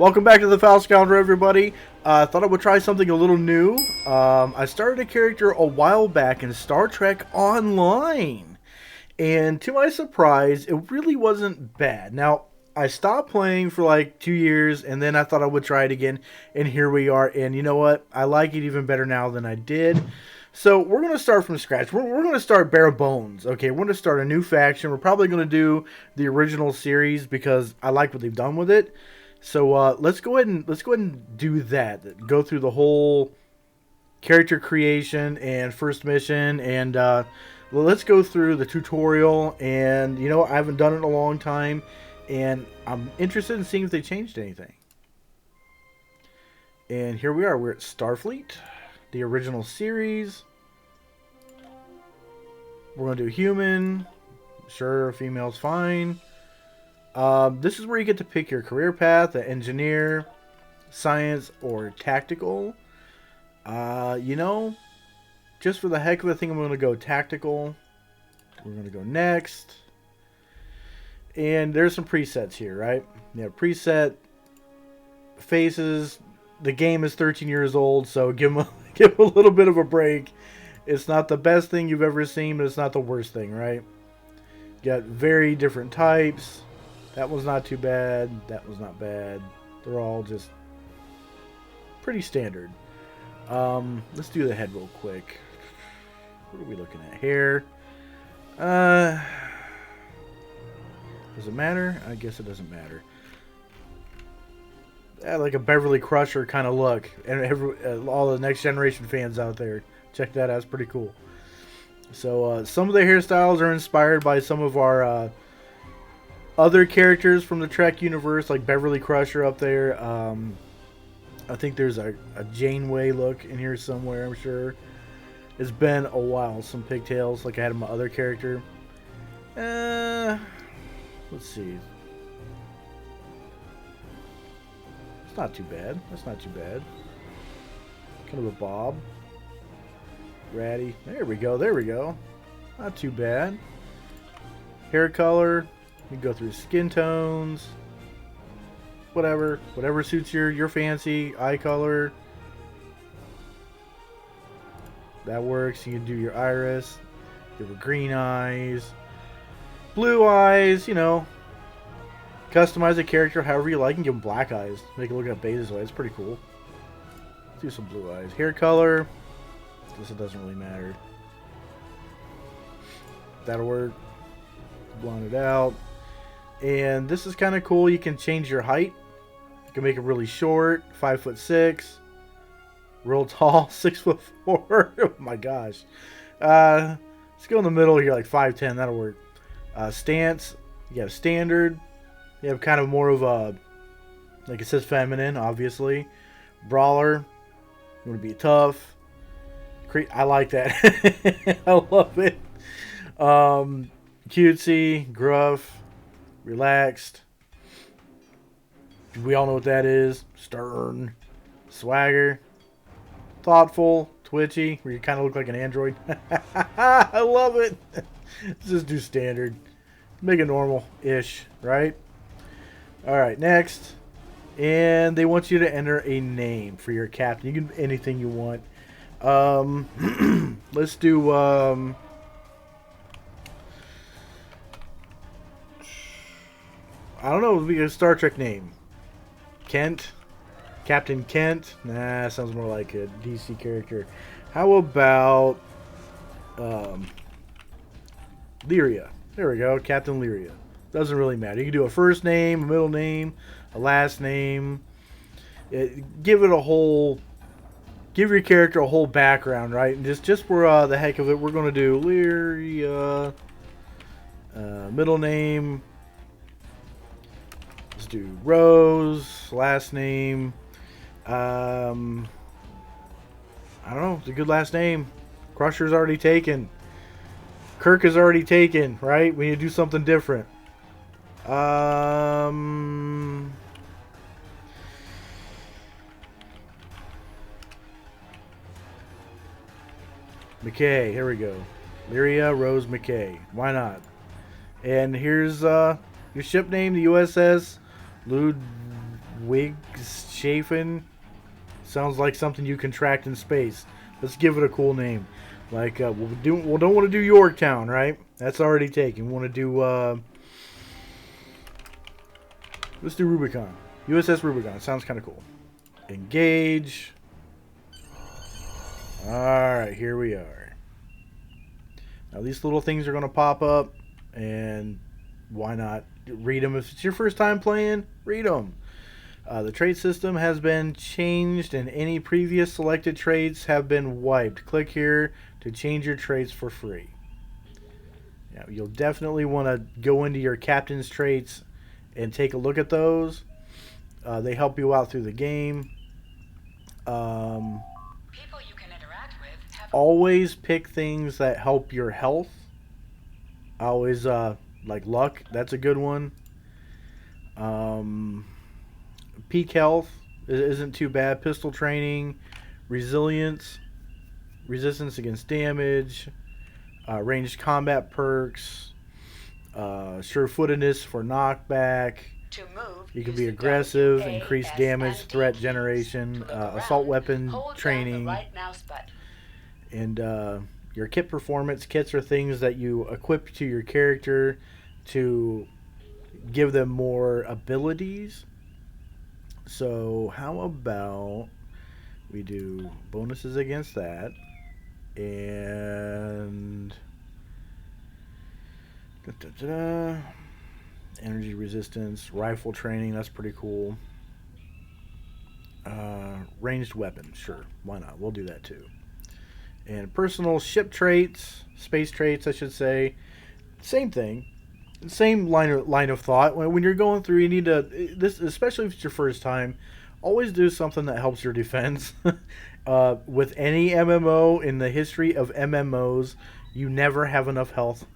Welcome back to the Foul Scoundrel, everybody. I thought I would try something a little new. I started a character a while back in Star Trek Online, and to my surprise, it really wasn't bad. Now, I stopped playing for like 2 years, and then I thought I would try it again, and here we are. And you know what? I like it even better now than I did. So we're going to start from scratch. We're going to start bare bones. Okay, we're going to start a new faction. We're probably going to do the original series because I like what they've done with it. So let's go ahead and do that. Go through the whole character creation and first mission, and let's go through the tutorial. And you know, I haven't done it in a long time, and I'm interested in seeing if they changed anything. And here we are. We're at Starfleet, the original series. We're gonna do human. Sure, female's fine. This is where you get to pick your career path: the engineer, science, or tactical. You know, just for the heck of it, I think I'm going to go tactical. We're going to go next. And there's some presets here, right? You have preset faces. The game is 13 years old, so give them a little bit of a break. It's not the best thing you've ever seen, but it's not the worst thing, right? You got very different types. That was not too bad. That was not bad. They're all just pretty standard. Let's do the head real quick. What are we looking at? Hair. Does it matter? I guess it doesn't matter. Like a Beverly Crusher kind of look. And all the Next Generation fans out there, check that out. It's pretty cool. So some of the hairstyles are inspired by some of our other characters from the Trek universe, like Beverly Crusher up there. I think there's a Janeway look in here somewhere, I'm sure. It's been a while. Some pigtails like I had in my other character. Let's see. It's not too bad. That's not too bad. Kind of a bob. Ratty. There we go. There we go. Not too bad. Hair color. You can go through skin tones. Whatever suits your fancy. Eye color. That works. You can do your iris. Give her green eyes. Blue eyes, you know. Customize the character however you like and give them black eyes. Make it look like Beta's way. It's pretty cool. Let's do some blue eyes. Hair color. Guess it doesn't really matter. That'll work. Blonde it out. And this is kind of cool. You can change your height. You can make it really short, 5'6", real tall, 6'4". Oh my gosh. Let's go in the middle here, like 5'10". That'll work. Stance. You got a standard. You have kind of more of a, like it says, feminine, obviously. Brawler. You want to be tough. I like that. I love it. Cutesy, gruff, relaxed. We all know what that is. Stern, swagger, thoughtful, twitchy, where you kind of look like an android. I love it. Let's just do standard. Make it normal-ish, right? All right, next. And they want you to enter a name for your captain. You can anything you want. Let's do I don't know, it'll be a Star Trek name. Kent? Captain Kent? Nah, sounds more like a DC character. How about Lyria? There we go, Captain Lyria. Doesn't really matter. You can do a first name, a middle name, a last name. Give it a whole... Give your character a whole background, right? And just for the heck of it, we're going to do Lyria. Middle name... Let's do Rose, last name. I don't know. It's a good last name. Crusher's already taken. Kirk is already taken, right? We need to do something different. McKay. Here we go. Lyria Rose McKay. Why not? And here's your ship name, the USS Wigschafen. Sounds like something you contract in space. Let's give it a cool name. Like, we don't want to do Yorktown, right? That's already taken. We want to do, let's do Rubicon. USS Rubicon. Sounds kind of cool. Engage. Alright, here we are. Now, these little things are going to pop up, and why not read them? If it's your first time playing, read them. The trade system has been changed, and any previous selected trades have been wiped. Click here to change your trades for free. Now, you'll definitely want to go into your captain's traits and take a look at those. They help you out through the game. People you can interact with have Always pick things that help your health. Always, like luck. That's a good one. Peak health isn't too bad. Pistol training, resilience, resistance against damage, ranged combat perks, sure-footedness for knockback. to move. You can use be the aggressive, W, A, increase S, damage, and threat D generation, keys. To look assault around, weapon hold down training, the right mouse button. and your kit performance. Kits are things that you equip to your character to give them more abilities. So how about we do bonuses against that, and energy resistance, rifle training. That's pretty cool. Ranged weapons, sure, why not? We'll do that too. And personal ship traits, space traits, I should say. Same thing. Same line of thought. When you're going through, you need to this, especially if it's your first time. Always do something that helps your defense. With any MMO in the history of MMOs, you never have enough health.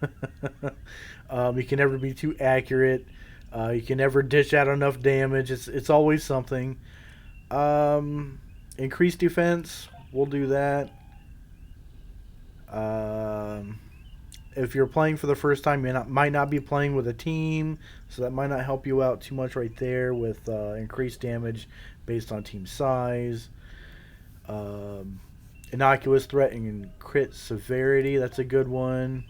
You can never be too accurate. You can never dish out enough damage. It's always something. Increased defense. We'll do that. If you're playing for the first time, you might not be playing with a team, so that might not help you out too much right there with increased damage based on team size. Innocuous threat and crit severity, that's a good one.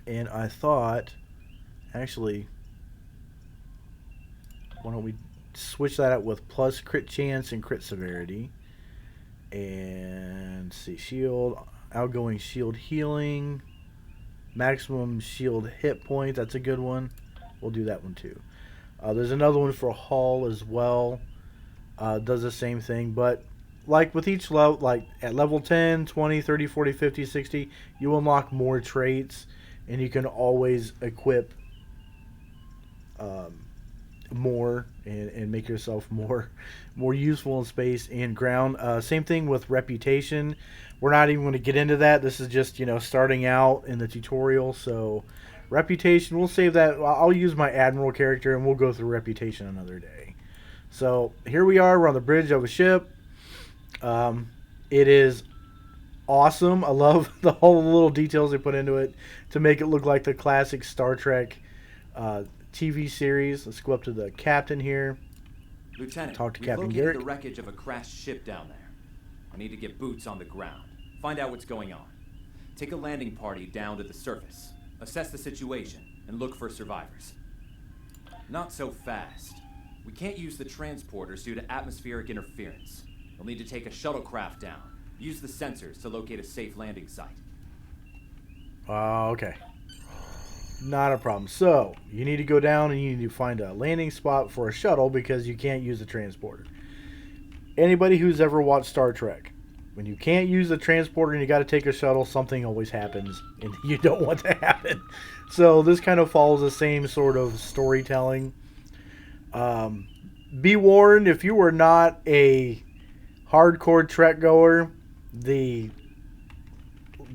And I thought, actually, why don't we switch that out with plus crit chance and crit severity. And see, shield, outgoing shield healing, maximum shield hit point, that's a good one. We'll do that one too. There's another one for hull as well. Does the same thing, but like with each level, like at level 10, 20, 30, 40, 50, 60, you unlock more traits, and you can always equip more and make yourself more useful in space and ground. Same thing with reputation. We're not even going to get into that. This is just, starting out in the tutorial. So reputation, we'll save that. I'll use my admiral character and we'll go through reputation another day. So here we are. We're on the bridge of a ship. It is awesome. I love the whole little details they put into it to make it look like the classic Star Trek TV series. Let's go up to the captain here. Lieutenant, Talk to we've Captain located Garrick. the wreckage of a crashed ship down there. I need to get boots on the ground. Find out what's going on. Take a landing party down to the surface. Assess the situation and look for survivors. Not so fast. We can't use the transporters due to atmospheric interference. We'll need to take a shuttlecraft down. Use the sensors to locate a safe landing site. Okay. Not a problem. So, you need to go down and you need to find a landing spot for a shuttle because you can't use the transporter. Anybody who's ever watched Star Trek, when you can't use the transporter and you got to take a shuttle, something always happens and you don't want to happen. So, this kind of follows the same sort of storytelling. Be warned, if you are not a hardcore Trek goer, the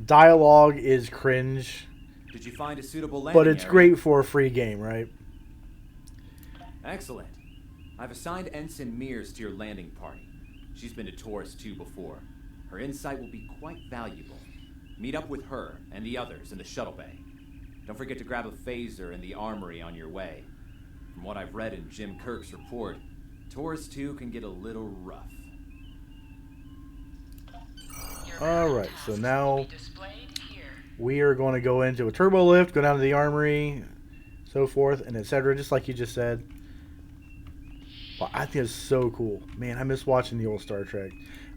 dialogue is cringe. Did you find a suitable landing But it's area? great for a free game, right? Excellent. I've assigned Ensign Mears to your landing party. She's been to Taurus 2 before. Her insight will be quite valuable. Meet up with her and the others in the shuttle bay. Don't forget to grab a phaser in the armory on your way. From what I've read in Jim Kirk's report, Taurus 2 can get a little rough. Alright, so now we are going to go into a turbo lift, go down to the armory, so forth, and etc., just like you just said. Well, I think it's so cool. Man, I miss watching the old Star Trek.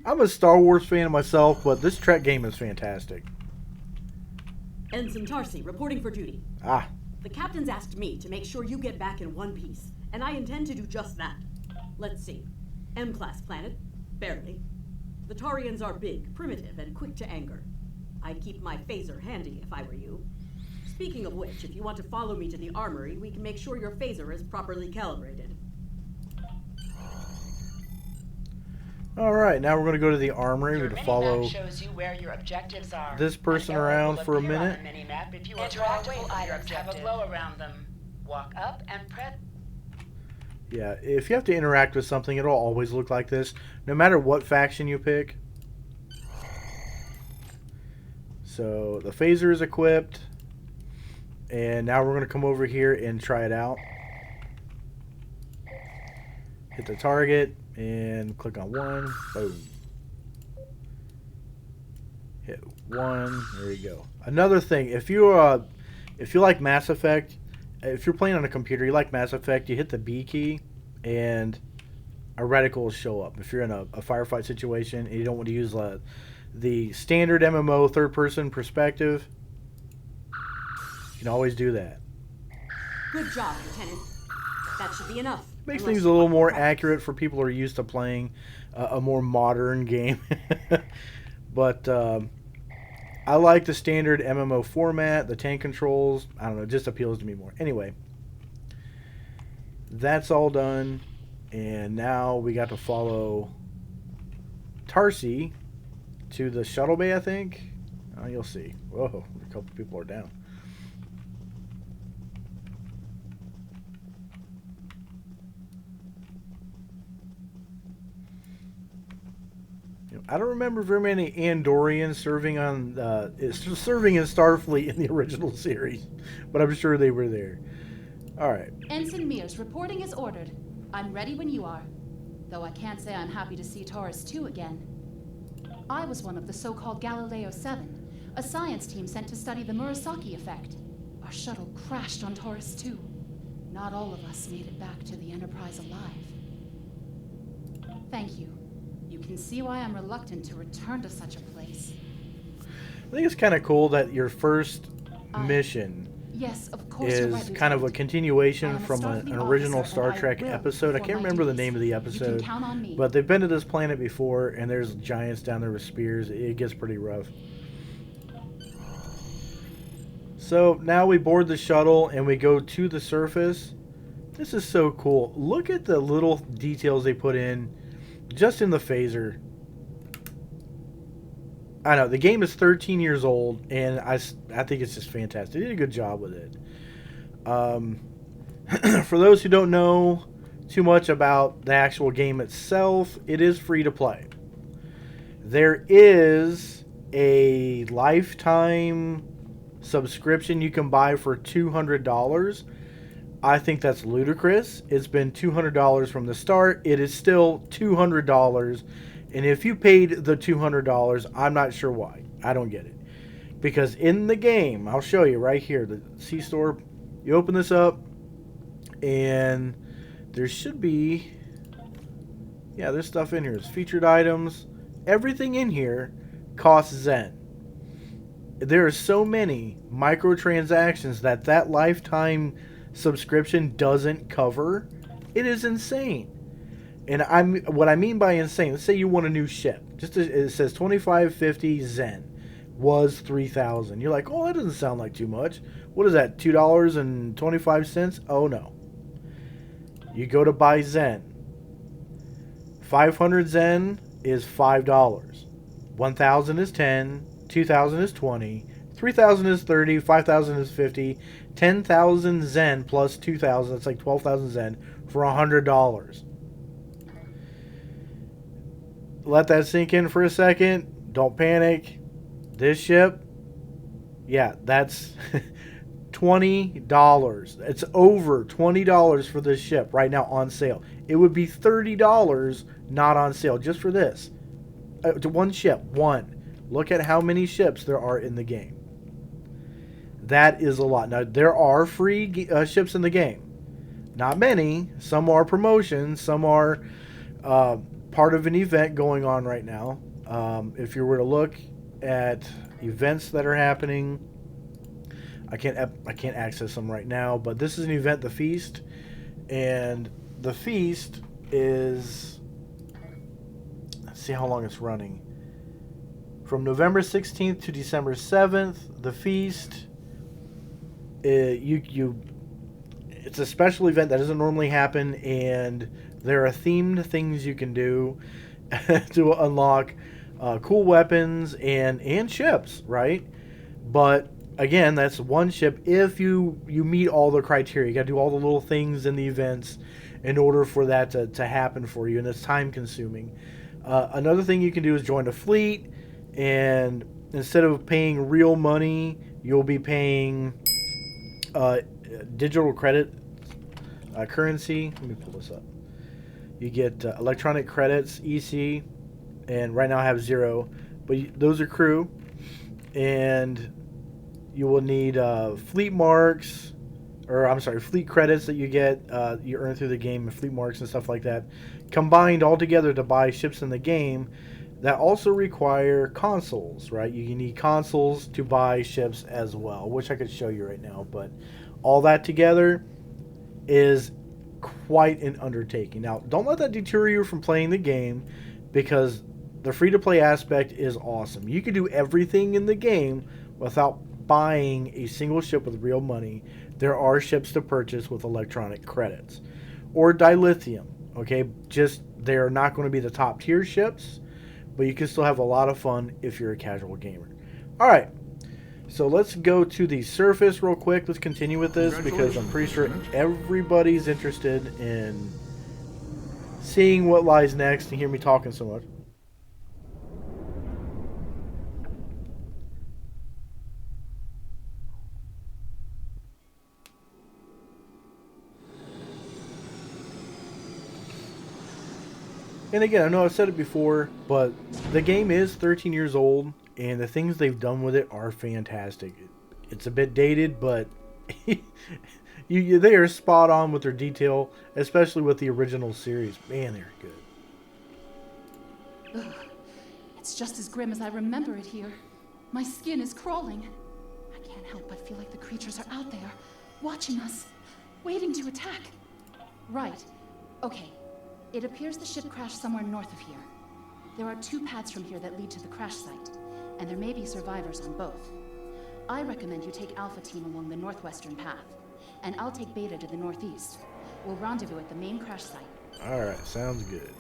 I'm a Star Wars fan myself, but this Trek game is fantastic. Ensign Tarsi, reporting for duty. Ah, The captain's asked me to make sure you get back in one piece, and I intend to do just that. Let's see. M-class planet? Barely. The Tarians are big, primitive, and quick to anger. I'd keep my phaser handy if I were you. Speaking of which, if you want to follow me to the armory, we can make sure your phaser is properly calibrated. alright, now we're going to go to the armory. Your We're going to follow minimap shows you where your objectives are. this person An arrow around will for a appear on minute. the minimap if you are far away from your objective. Have a glow around them. Walk up and press. Yeah, if you have to interact with something, it'll always look like this, no matter what faction you pick. So the phaser is equipped, and now we're going to come over here and try it out. Hit the target and click on one. Boom. Hit one. There you go. Another thing, if you like Mass Effect, if you're playing on a computer, you like Mass Effect, you hit the B key and a reticle will show up. If you're in a firefight situation and you don't want to use the standard MMO third-person perspective, you can always do that. Good job, Lieutenant. That should be enough. Makes Unless things you a little want more to practice. accurate for people who are used to playing a more modern game. But I like the standard MMO format, the tank controls. I don't know, it just appeals to me more. Anyway, that's all done. And now we got to follow Tarsi to the shuttle bay, I think. Oh, you'll see. Whoa, a couple people are down. I don't remember very many Andorians serving in Starfleet in the original series, but I'm sure they were there. All right. Ensign Mears, reporting is ordered. I'm ready when you are. Though I can't say I'm happy to see Taurus 2 again. I was one of the so-called Galileo 7, a science team sent to study the Murasaki effect. Our shuttle crashed on Taurus 2. Not all of us made it back to the Enterprise alive. Thank you. You can see why I'm reluctant to return to such a place. I think it's kind of cool that your first mission Yes, of course you're right, is kind of a Lieutenant. I continuation am a from Starfleet an original officer, Star and I Trek will episode. I perform can't my remember the duties. name of the You can episode, count on me. but they've been to this planet before, and there's giants down there with spears. It gets pretty rough. So now we board the shuttle and we go to the surface. This is so cool. Look at the little details they put in just in the phaser. I know, the game is 13 years old, and I think it's just fantastic. They did a good job with it. For those who don't know too much about the actual game itself, it is free to play. There is a lifetime subscription you can buy for $200. I think that's ludicrous. It's been $200 from the start. It is still $200. And if you paid the $200, I'm not sure why. I don't get it. Because in the game, I'll show you right here, the C-Store, you open this up, and there should be, yeah, there's stuff in here. It's featured items. Everything in here costs Zen. There are so many microtransactions that lifetime subscription doesn't cover. It is insane. And what I mean by insane, let's say you want a new ship. It says 2550 Zen was 3,000. You're like, oh, that doesn't sound like too much. What is that, $2.25? Oh, no. You go to buy Zen. 500 Zen is $5. 1,000 is 10. 2,000 is 20. 3,000 is 30. 5,000 is 50. 10,000 Zen plus 2,000, that's like 12,000 Zen for $100. Let that sink in for a second. Don't panic. This ship, yeah, that's $20. It's over $20 for this ship right now on sale. It would be $30 not on sale just for this. To one ship. One. Look at how many ships there are in the game. That is a lot. Now, there are free ships in the game. Not many. Some are promotions. Some are part of an event going on right now. If you were to look at events that are happening, I can't access them right now, but this is an event, the Feast, and the Feast is, let's see how long it's running. From November 16th to December 7th, the Feast, it's a special event that doesn't normally happen, and there are themed things you can do to unlock cool weapons and ships, right? But again, that's one ship if you meet all the criteria. You got to do all the little things in the events in order for that to happen for you, and it's time consuming. Another thing you can do is join a fleet, and instead of paying real money, you'll be paying digital credit currency. Let me pull this up. You get electronic credits, EC, and right now I have 0, but those are crew, and you will need fleet marks, or I'm sorry, fleet credits that you get, you earn through the game, and fleet marks and stuff like that, combined all together to buy ships in the game that also require consoles, right? You need consoles to buy ships as well, which I could show you right now, but all that together is quite an undertaking. Now, don't let that deter you from playing the game, because the free-to-play aspect is awesome. You can do everything in the game without buying a single ship with real money. There are ships to purchase with electronic credits or dilithium. Okay, just they're not going to be the top tier ships, but you can still have a lot of fun if you're a casual gamer. All right, so let's go to the surface real quick. Let's continue with this because I'm pretty sure everybody's interested in seeing what lies next and hear me talking so much. And again, I know I've said it before, but the game is 13 years old, and the things they've done with it are fantastic. It's a bit dated, but they are spot on with their detail, especially with the original series. Man, they're good. Ugh. It's just as grim as I remember it here. My skin is crawling. I can't help but feel like the creatures are out there, watching us, waiting to attack. Right. Okay. It appears the ship crashed somewhere north of here. There are 2 paths from here that lead to the crash site, and there may be survivors on both. I recommend you take Alpha Team along the northwestern path, and I'll take Beta to the northeast. We'll rendezvous at the main crash site. Alright, sounds good.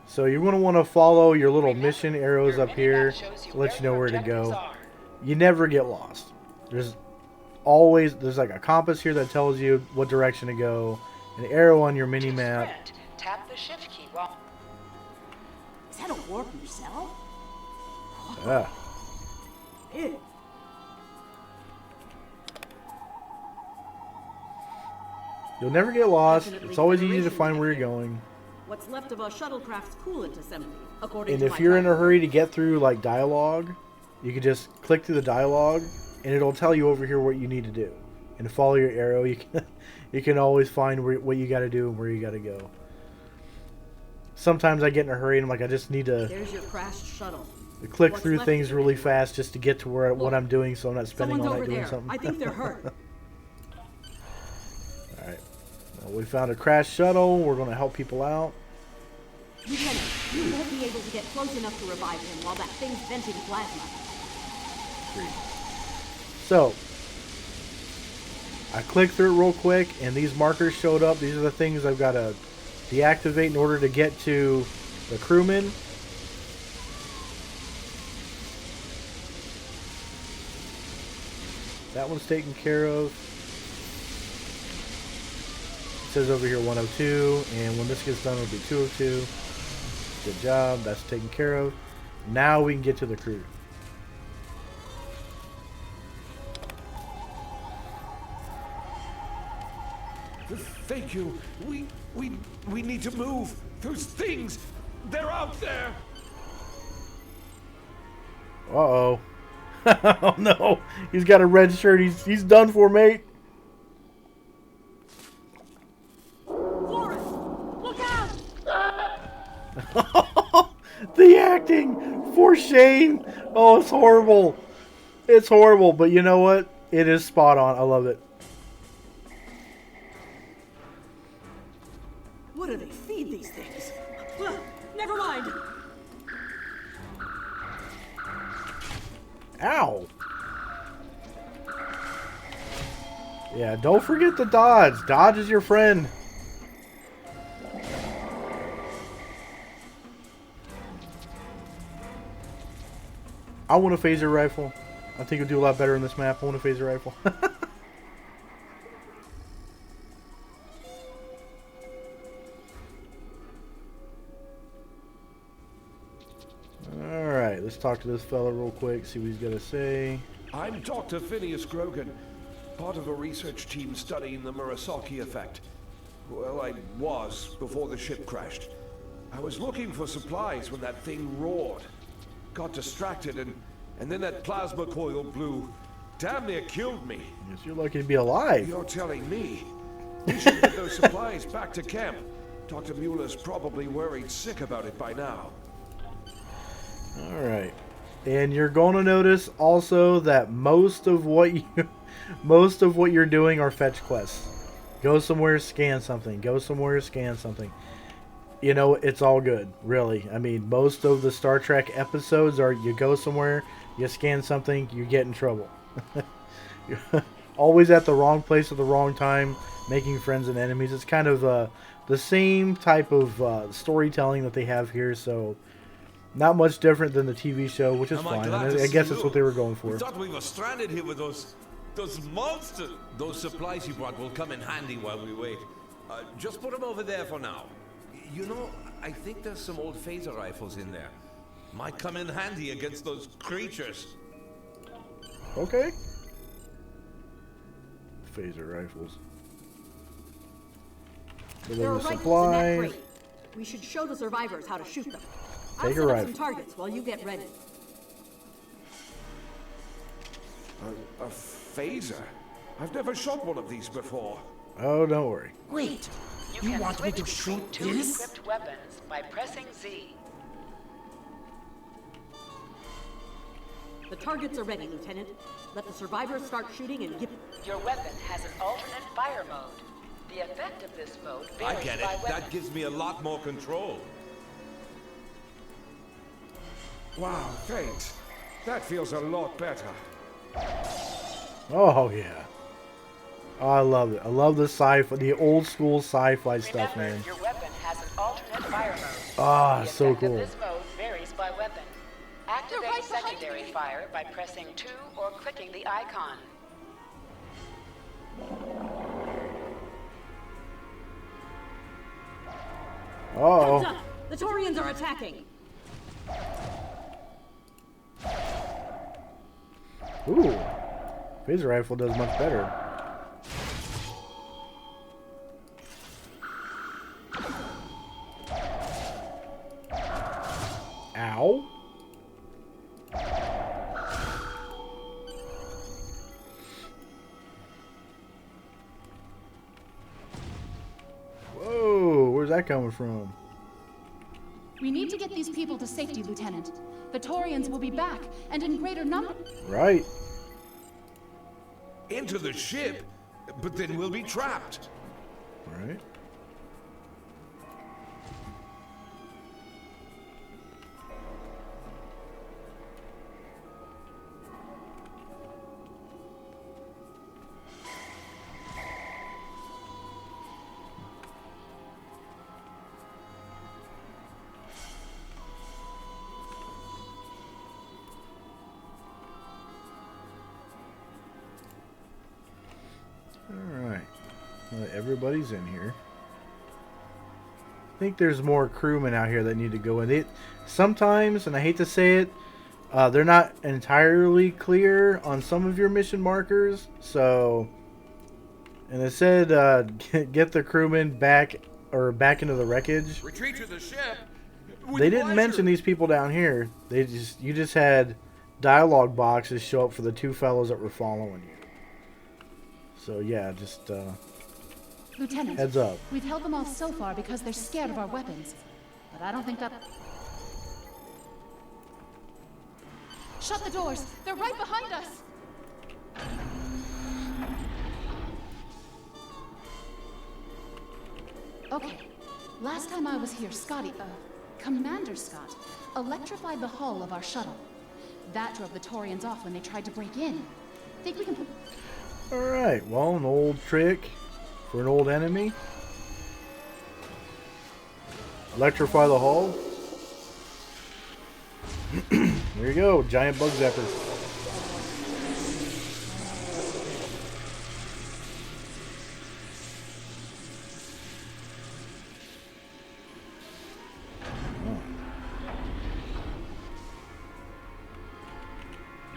So you're going to want to follow your little mission arrows up here to let you know where to go. You never get lost. There's like a compass here that tells you what direction to go, an arrow on your mini map. Tap the shift key while... Is that a warp cell? Ah. Ew. You'll never get lost. Definitely It's always easy to Federation find where you're tech. going. What's left of a shuttlecraft's coolant assembly, according And to if my you're in a plan. hurry to get through like dialogue, you can just click through the dialogue, and it'll tell you over here what you need to do. And follow your arrow. You can always find what you got to do and where you got to go. Sometimes I get in a hurry and I'm like, I just need to There's your crashed shuttle. click What's through left things of it really anyway? fast just to get to what Look, I'm doing, so I'm not spending Someone's all over night doing there. something. I think they're hurt. Alright. Well, we found a crashed shuttle. We're going to help people out. Lieutenant, you won't be able to get close enough to revive him while that thing's venting plasma. So, I clicked through it real quick, and these markers showed up. These are the things I've got to deactivate in order to get to the crewman. That one's taken care of. It says over here 102, and when this gets done, it'll be 202. Good job. That's taken care of. Now we can get to the crew. Thank you. We need to move. Those things, they're out there. Uh-oh. Oh, no. He's got a red shirt. He's done for, mate. Forrest, look out! The acting for Shane. Oh, it's horrible. It's horrible, but you know what? It is spot on. I love it. What do they feed these things? Never mind. Ow. Yeah, don't forget to dodge. Dodge is your friend. I want a phaser rifle. I think it'll do a lot better in this map. I want a phaser rifle. Alright, let's talk to this fella real quick, see what he's got to say. I'm Dr. Phineas Grogan, part of a research team studying the Murasaki effect. Well, I was before the ship crashed. I was looking for supplies when that thing roared. Got distracted and then that plasma coil blew. Damn near killed me. Guess you're lucky to be alive. You're telling me. We should get those supplies back to camp. Dr. Mueller's probably worried sick about it by now. Alright. And you're going to notice also that most of what you're doing are fetch quests. Go somewhere, scan something. Go somewhere, scan something. You know, it's all good, really. I mean, most of the Star Trek episodes are you go somewhere, you scan something, you get in trouble. You're always at the wrong place at the wrong time, making friends and enemies. It's kind of the same type of storytelling that they have here, so not much different than the TV show, which is fine. And I guess that's what they were going for. We thought we were stranded here with those monsters. Those supplies you brought will come in handy while we wait. Just put them over there for now. You know, I think there's some old phaser rifles in there. Might come in handy against those creatures. Okay. Phaser rifles. There are Deliver rifles in that supplies. crate. We should show the survivors how to shoot them. I'll Take a set up rifle. some targets while you get ready. A phaser? I've never shot one of these before. Oh, don't worry. Wait, You you can want me switch to between shoot two this? equipped weapons by pressing Z. The targets are ready, Lieutenant. Let the survivors start shooting and give... Your weapon has an alternate fire mode. The effect of this mode I varies get it. by weapon. That gives me a lot more control. Wow, thanks. That feels a lot better. Oh, yeah. Oh, I love it. I love the sci-fi, the old school sci-fi stuff, Remember, man. your weapon has an alternate fire mode. Ah, The so effect cool. of this mode varies by weapon. Activate right behind secondary me. fire by pressing 2 or clicking the icon. Heads Uh-oh. up! The Taurians are attacking! Ooh. Phaser rifle does much better. Ow. Whoa, where's that coming from? We need to get these people to safety, Lieutenant. The Taurians will be back, and in greater number. Right. Into the ship? But then we'll be trapped. Right. Alright. Well, everybody's in here. I think there's more crewmen out here that need to go in. Sometimes, and I hate to say it, they're not entirely clear on some of your mission markers. So, And it said get the crewmen back into the wreckage. Retreat to the ship. They didn't mention these people down here. You just had dialogue boxes show up for the two fellows that were following you. So yeah, just Lieutenant, heads up. We've held them off so far because they're scared of our weapons. But I don't think that... Shut the doors! They're right behind us! Okay. Last time I was here, Commander Scott, electrified the hull of our shuttle. That drove the Taurians off when they tried to break in. Think we can put... Alright, well, an old trick for an old enemy. Electrify the hull. There you go, giant bug zapper.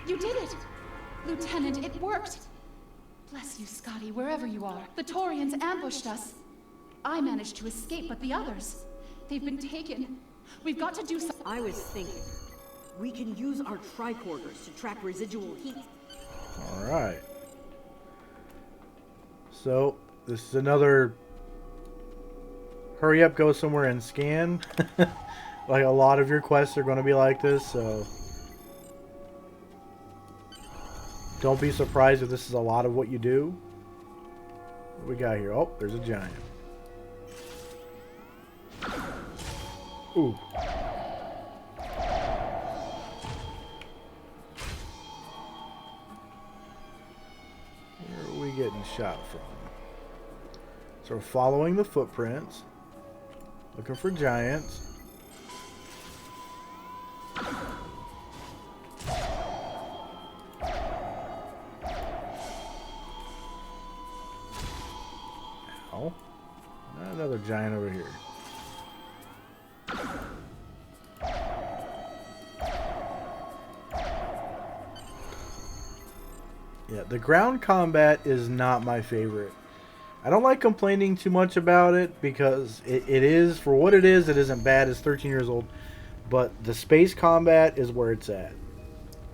You did it! Lieutenant, it worked! Bless you, Scotty, wherever you are. The Taurians ambushed us. I managed to escape, but the others... They've been taken. We've got to do something. I was thinking, we can use our tricorders to track residual heat. Alright. So, this is another hurry up, go somewhere and scan. Like a lot of your quests are going to be like this, so don't be surprised if this is a lot of what you do. What we got here? Oh, there's a giant. Ooh. Where are we getting shot from? So we're following the footprints. Looking for giants. Ow. Another giant over here. Yeah, the ground combat is not my favorite. I don't like complaining too much about it because it is, for what it isn't bad. It's 13 years old. But the space combat is where it's at.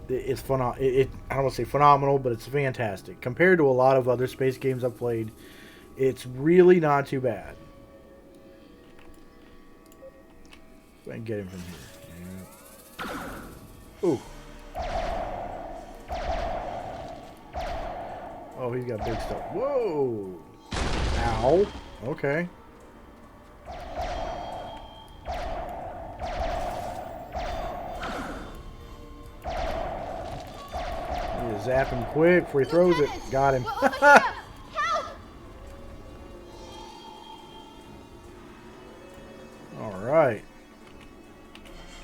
It's I don't want to say phenomenal, but it's fantastic. Compared to a lot of other space games I've played, it's really not too bad. Go ahead and get him from here. Yeah. Ooh. Oh, he's got big stuff. Whoa! Ow. Okay. You zap him quick before he throws it. Got him. We're over here. Help! Alright.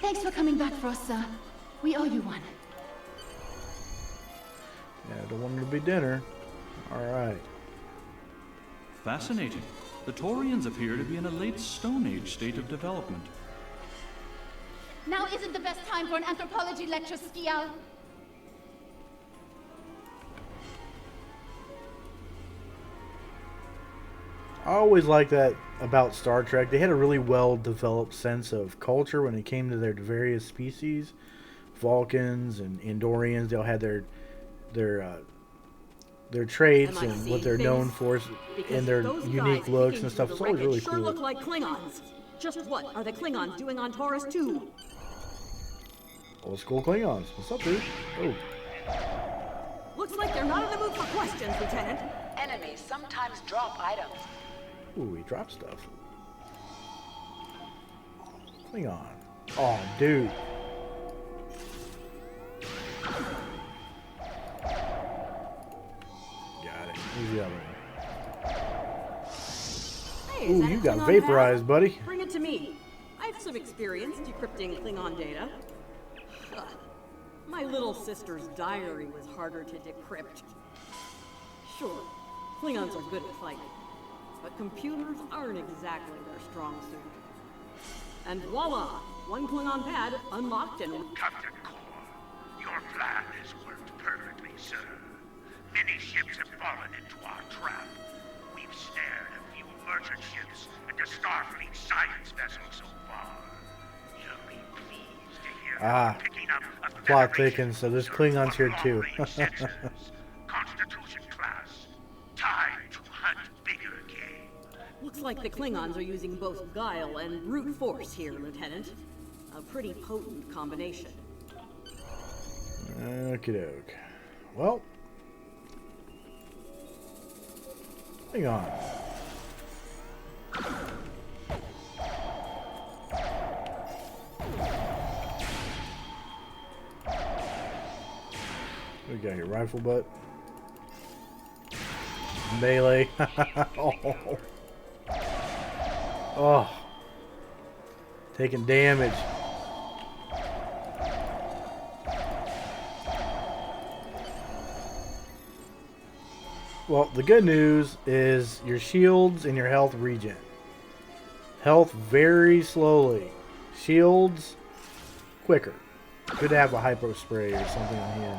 Thanks for coming back for us, sir. We owe you one. Yeah, I don't want it to be dinner. Alright. Fascinating. The Taurians appear to be in a late Stone Age state of development. Now isn't the best time for an anthropology lecture, Skial. I always liked that about Star Trek. They had a really well-developed sense of culture when it came to their various species. Vulcans and Andorians, they all had their traits and what they're known for and their unique looks and stuff. It's always really sure cool. Look like Klingons. Just what are the Klingons doing on Taurus 2? Old school Klingons. What's up, dude? Oh. Looks like they're not in the mood for questions, Lieutenant. Enemies sometimes drop items. Ooh, he dropped stuff. Klingon. Oh, dude. Got it. Who's the other one? Hey, Ooh, you got vaporized, buddy. Bring it to me. I have some experience decrypting Klingon data. My little sister's diary was harder to decrypt. Sure, Klingons are good at fighting, but computers aren't exactly their strong suit. And voila, one Klingon pad unlocked and... Captain Core, your plan has worked perfectly, sir. Many ships have fallen into our trap. vessel so far. You'll be pleased to hear Ah, you're picking up a plot Federation thickens, so there's Klingons here too. long-range sensors. Constitution class. Time to hunt bigger game. Looks like the Klingons are using both guile and brute force here, Lieutenant. A pretty potent combination. Okie doke. Well, hang on. What we got here? Rifle butt. Melee. Oh. Oh. Taking damage. Well, the good news is your shields and your health regen. Health very slowly. Shields quicker. Could have a hypo spray or something on him.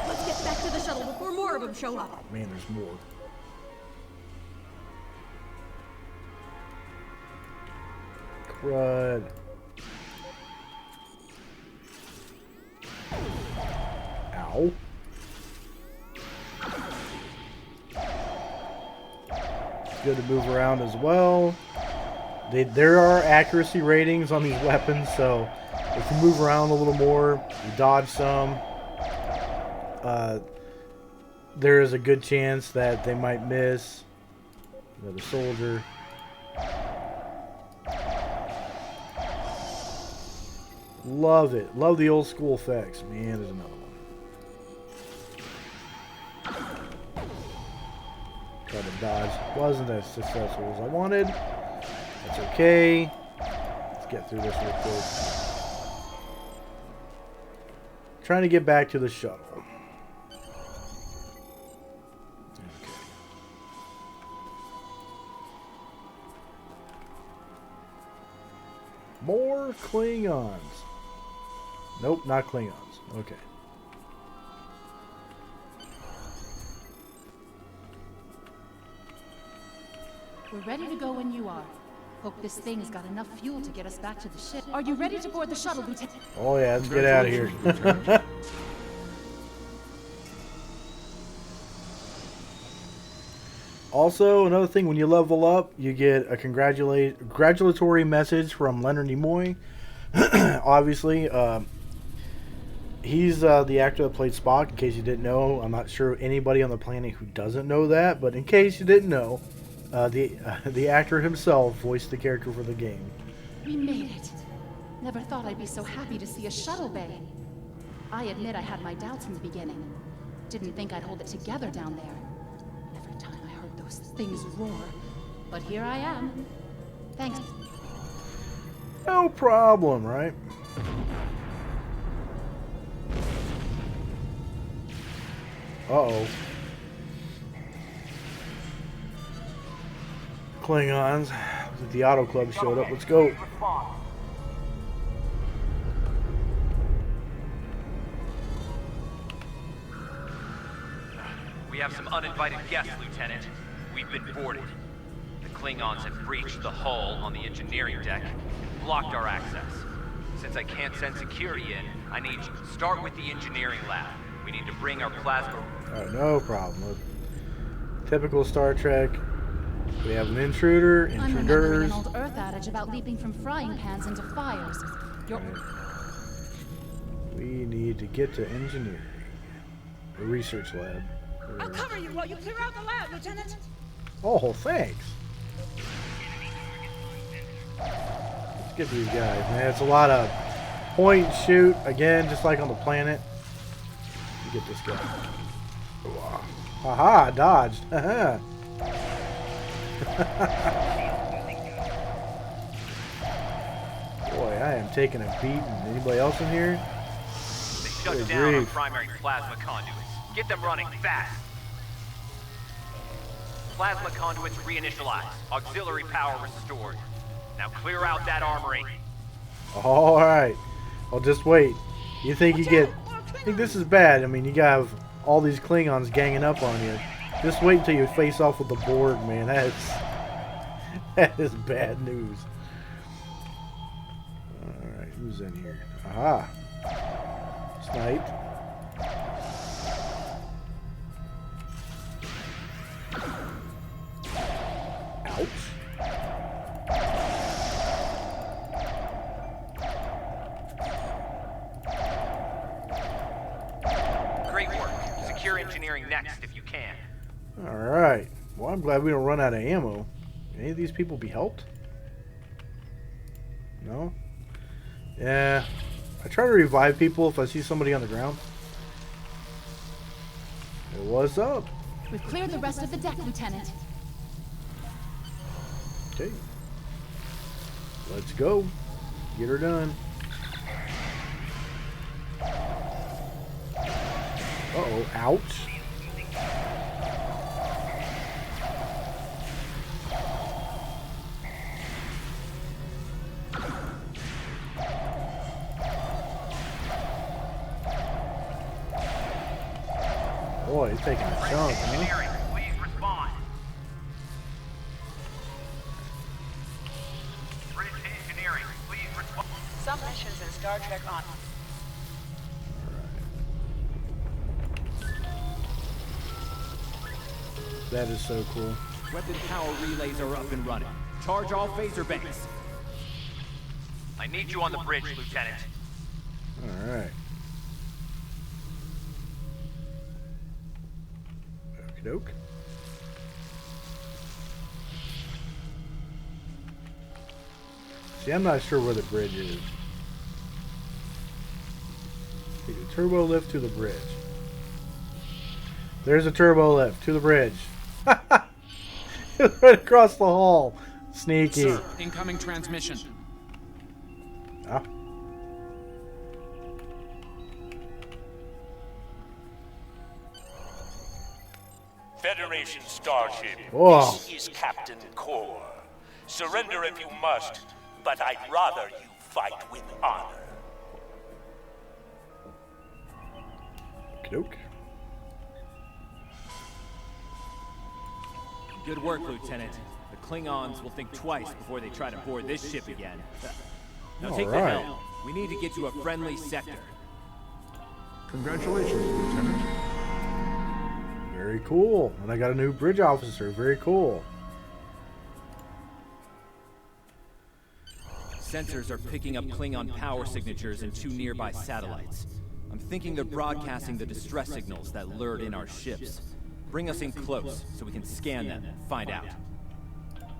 Let's get back to the shuttle before more of them show up. Oh man, there's more. Crud. Ow. It's good to move around as well. There are accuracy ratings on these weapons, so if you move around a little more, you dodge some, there is a good chance that they might miss. Another soldier. Love it. Love the old school effects. Man, there's another one. Tried to dodge. Wasn't as successful as I wanted. That's okay. Let's get through this real quick. Trying to get back to the shuttle. Okay. More Klingons. Nope, not Klingons. Okay. We're ready to go when you are. Hope this thing's got enough fuel to get us back to the ship. Are you ready to board the shuttle, Lieutenant? Oh yeah, let's get out of here. Also, another thing, when you level up, you get a congratulatory message from Leonard Nimoy. Obviously, he's the actor that played Spock, in case you didn't know. I'm not sure anybody on the planet who doesn't know that, but in case you didn't know, the actor himself voiced the character for the game. We made it. Never thought I'd be so happy to see a shuttle bay. I admit I had my doubts in the beginning. Didn't think I'd hold it together down there. Every time I heard those things roar. But here I am. Thanks. No problem, right? Uh-oh. Klingons. The Auto Club showed up. Let's go. We have some uninvited guests, Lieutenant. We've been boarded. The Klingons have breached the hull on the engineering deck and blocked our access. Since I can't send security in, I need you to start with the engineering lab. We need to bring our plasma... Alright, no problem. Typical Star Trek. We have an intruder, I'm remembering intruders. an old Earth adage about leaping from frying pans into fires. We need to get to engineering. The research lab. I'll cover you while you clear out the lab, Lieutenant. Oh, thanks. Let's get these guys, man. It's a lot of point and shoot, again, just like on the planet. You get this guy. Haha, dodged. Haha. Boy, I am taking a beating. Anybody else in here? They shut Good down our grief. primary plasma conduits. Get them running fast. Plasma conduits reinitialized. Auxiliary power restored. Now clear out that armory. Alright. Well, just wait. You think you get... I think this is bad. I mean, you got all these Klingons ganging up on you. Just wait until you face off with the Borg, man. That is bad news. Alright, who's in here? Aha. Snipe. Ouch. Great work. Secure engineering next if you can. Alright. Well, I'm glad we don't run out of ammo. Any of these people be helped? No? Yeah. I try to revive people if I see somebody on the ground. What's up? We've cleared the rest of the deck, Lieutenant. Okay. Let's go. Get her done. Uh-oh. Ouch. Boy, he's taking a chunk, huh? Please respond. British engineering, please respond. Some missions in Star Trek on. That is so cool. Weapon power relays are up and running. Charge all phaser banks. I need you on the bridge, Lieutenant. Alright. Okie doke. See, I'm not sure where the bridge is. Okay, turbo lift to the bridge. There's a turbo lift to the bridge. Right across the hall. Sneaky. Sir, incoming transmission. Ah. Federation starship. Whoa. This is Captain Core. Surrender if you must, but I'd rather you fight with honor. Okie doke. Good work, Lieutenant. The Klingons will think twice before they try to board this ship again. Now take the Alright. helm. We need to get to a friendly sector. Congratulations, Lieutenant. Very cool. And I got a new bridge officer. Very cool. Sensors are picking up Klingon power signatures in 2 nearby satellites. I'm thinking they're broadcasting the distress signals that lured in our ships. Bring us in close so we can scan them and find out.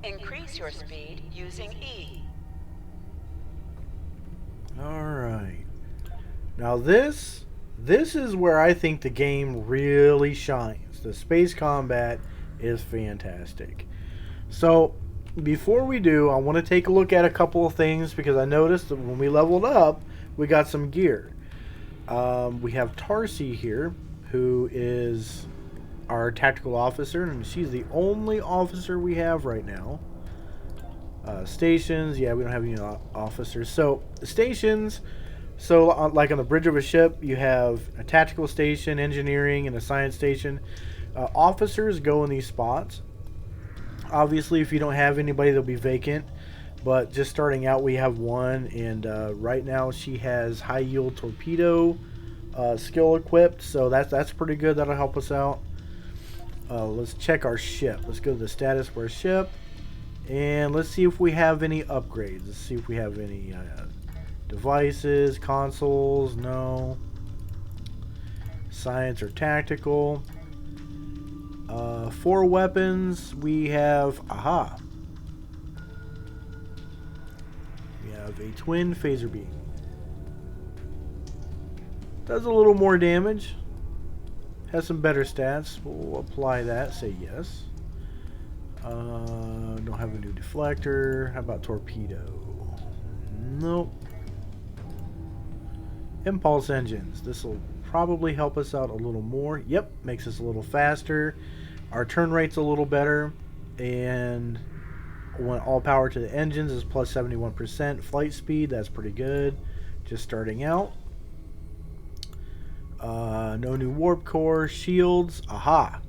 Increase your speed using E. Alright. Now this is where I think the game really shines. The space combat is fantastic. So, before we do, I want to take a look at a couple of things because I noticed that when we leveled up, we got some gear. We have Tarsi here, who is our tactical officer, and she's the only officer we have right now. Stations, yeah, we don't have any officers. So, stations, like on the bridge of a ship, you have a tactical station, engineering, and a science station. Officers go in these spots. Obviously, if you don't have anybody, they'll be vacant. But just starting out, we have one, and right now she has high yield torpedo skill equipped, so that's pretty good. That'll help us out. Let's check our ship. Let's go to the status of our ship, and let's see if we have any upgrades. Let's see if we have any devices, consoles. No. Science or tactical. 4 weapons. We have we have a twin phaser beam. Does a little more damage. Has some better stats. We'll apply that. Say yes. Don't have a new deflector. How about torpedo? Nope. Impulse engines. This will probably help us out a little more. Yep, makes us a little faster. Our turn rate's a little better. And when all power to the engines is plus 71%. Flight speed, that's pretty good. Just starting out. No new warp core. Shields. Aha.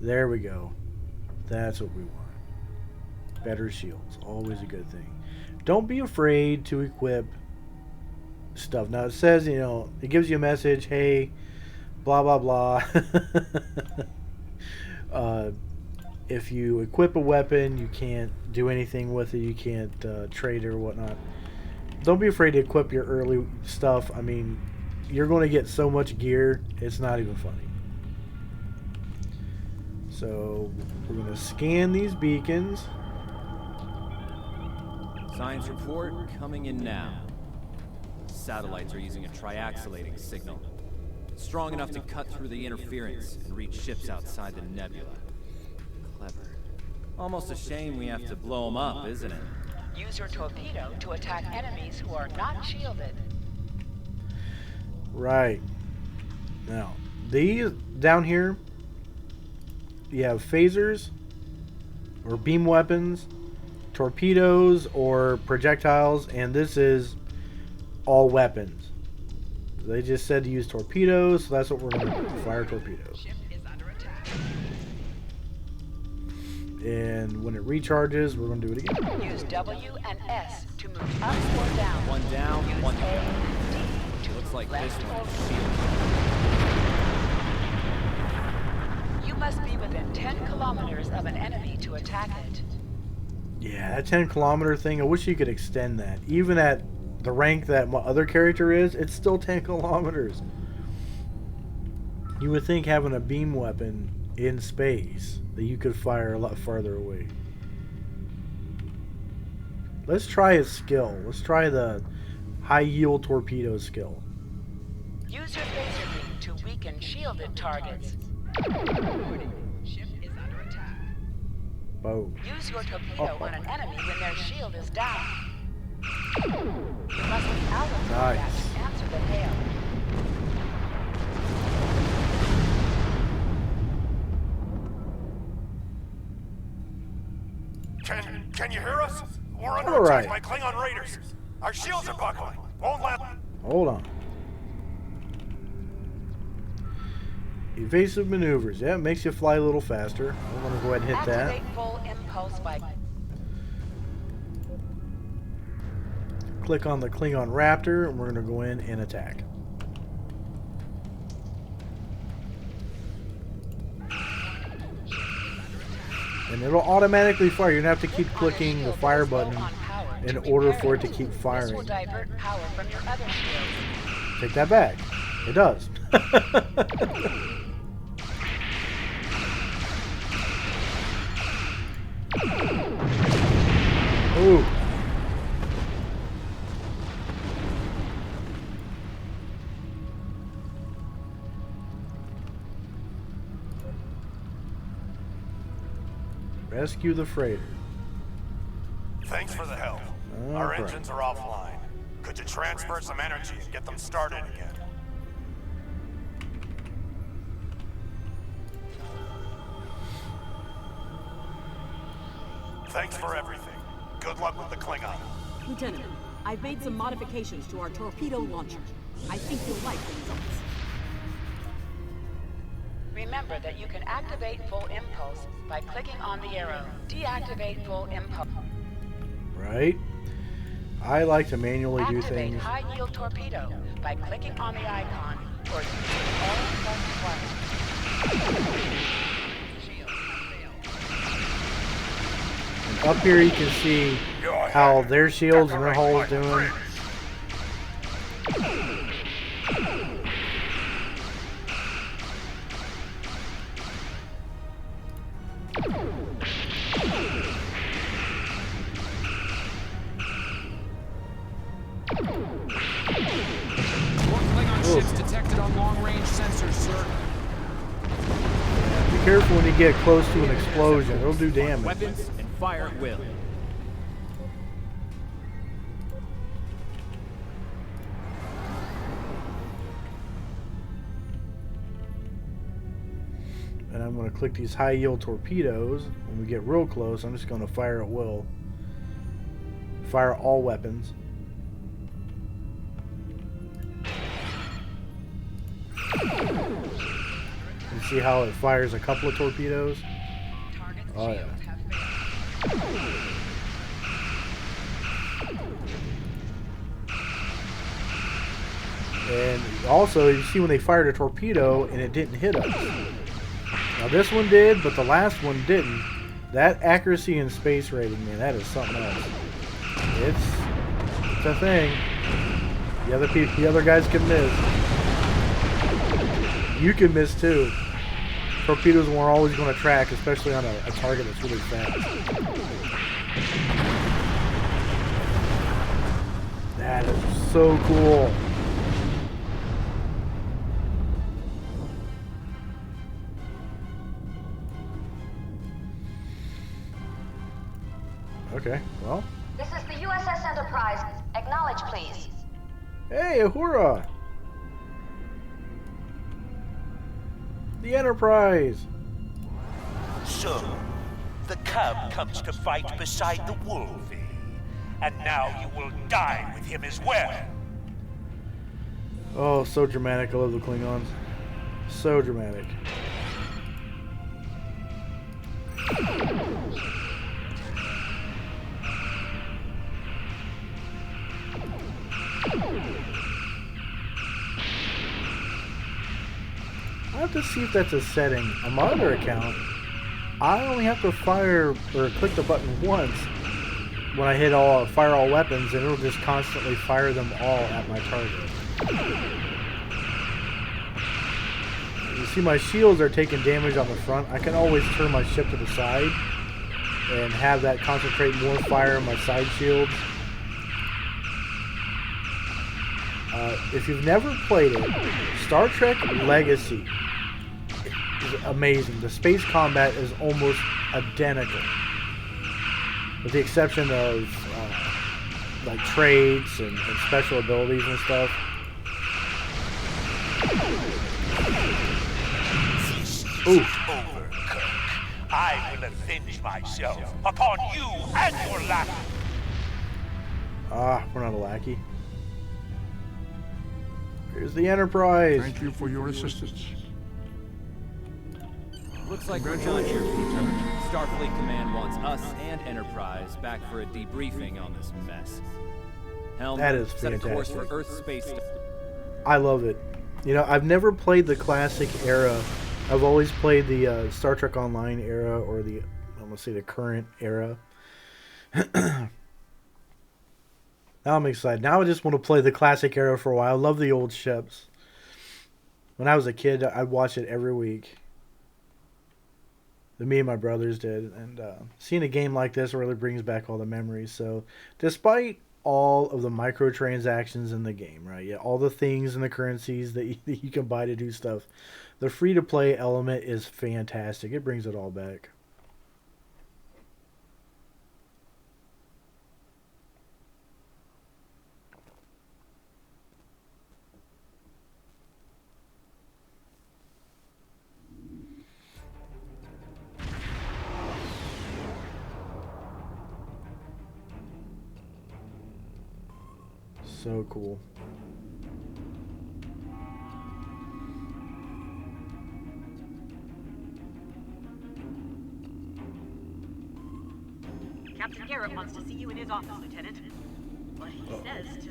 There we go. That's what we want. Better shields. Always a good thing. Don't be afraid to equip stuff. Now it says, you know, it gives you a message, hey, blah, blah, blah. If you equip a weapon, you can't do anything with it. You can't trade it or whatnot. Don't be afraid to equip your early stuff. I mean, you're going to get so much gear, it's not even funny. So, we're going to scan these beacons. Science report coming in now. Satellites are using a triaxulating signal. Strong enough to cut through the interference and reach ships outside the nebula. Clever. Almost a shame we have to blow them up, isn't it? Use your torpedo to attack enemies who are not shielded. Right. Now, these down here, you have phasers or beam weapons, torpedoes or projectiles, and this is all weapons. They just said to use torpedoes, so that's what we're going to do. Fire torpedoes. And when it recharges, we're going to do it again. Use W and S to move up or down. One down, Use one to A, go. D to Looks like left this or one is shielded. You must be within 10 kilometers of an enemy to attack it. Yeah, that 10-kilometer thing, I wish you could extend that. Even at the rank that my other character is, it's still 10 kilometers. You would think having a beam weapon in space that you could fire a lot farther away. Let's try his skill. Let's try the high yield torpedo skill. Use your phaser beam to weaken shielded targets. Ship is under attack. Boom. Use your torpedo on an enemy when their shield is down. You must be out of combat Nice. to answer the hail. Can you hear us? We're under All attack right. by Klingon raiders. Our shields are buckling. Won't let. Hold on. Evasive maneuvers. Yeah, it makes you fly a little faster. I'm going to go ahead and hit that. Activate full impulse by Click on the Klingon Raptor, and we're going to go in and attack. And it'll automatically fire. You're going to have to keep clicking the fire button in order for it to keep This will firing. divert power from your other shields. Take that back. It does. Ooh. Rescue the freighter. Thanks for the help. No Our problem. engines are offline. Could you transfer some energy and get them started again? Thanks for everything. Good luck with the Klingon. Lieutenant, I've made some modifications to our torpedo launcher. I think you'll like the results. Remember that you can activate full impulse by clicking on the arrow. Deactivate full impulse. Right? I like to manually do Activate things. high yield torpedo by clicking on the icon or using L+1. And up here you can see how their shields and their hulls doing. More Klingon ships detected on long-range sensors, sir. Be careful when you get close to an explosion. It'll do damage. Weapons and fire at will. And I'm going to click these high yield torpedoes. When we get real close, I'm just going to fire at will. Fire all weapons. see how it fires a couple of torpedoes? Oh yeah. And also, you see when they fired a torpedo and it didn't hit us. Now this one did, but the last one didn't. That accuracy and space rating, man, that is something else. It's a thing. The other guys can miss. You can miss too. Torpedoes weren't always going to track, especially on a target that's really fast. That is so cool. Okay, well. This is the USS Enterprise. Acknowledge, please. Hey, Uhura! The Enterprise! So, the cub comes to fight beside the wolf, eh? And now you will die with him as well. Oh, so dramatic. I love the Klingons. So dramatic. I have to see if that's a setting. On my other account, I only have to fire or click the button once when I hit fire all weapons, and it'll just constantly fire them all at my target. You see my shields are taking damage on the front. I can always turn my ship to the side and have that concentrate more fire on my side shields. If you've never played it, Star Trek Legacy is amazing. The space combat is almost identical, with the exception of like traits and special abilities and stuff. This is over, Kirk. I will avenge myself upon you and your lackey. Ah, we're not a lackey. Here's the Enterprise. Thank you for your assistance. Looks like we're done here, Lieutenant. Starfleet Command wants us and Enterprise back for a debriefing on this mess. Helm, that is set a course fantastic. for Earth space. I love it. You know, I've never played the classic era. I've always played the Star Trek Online era, or the, I'm gonna say the current era. Now I'm excited. Now I just want to play the classic era for a while. I love the old ships. When I was a kid, I'd watch it every week. Me and my brothers did. And seeing a game like this really brings back all the memories. So, despite all of the microtransactions in the game, right? Yeah, all the things and the currencies that you can buy to do stuff. The free-to-play element is fantastic. It brings it all back. So cool. Captain Garrett wants to see you in his office, Lieutenant. But he says to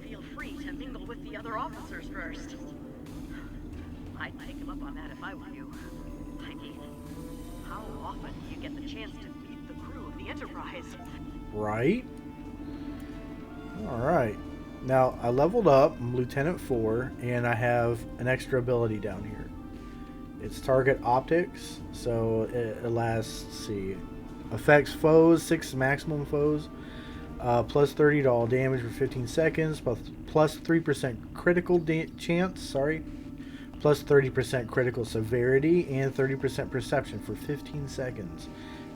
feel free to mingle with the other officers first. I'd take him up on that if I were you. I mean, how often do you get the chance to meet the crew of the Enterprise? Right? Alright. Now, I leveled up. I'm Lieutenant 4, and I have an extra ability down here. It's Target Optics, so it lasts, let's see, affects foes, 6 maximum foes, plus 30 to all damage for 15 seconds, plus 3% critical chance, plus 30% critical severity, and 30% perception for 15 seconds.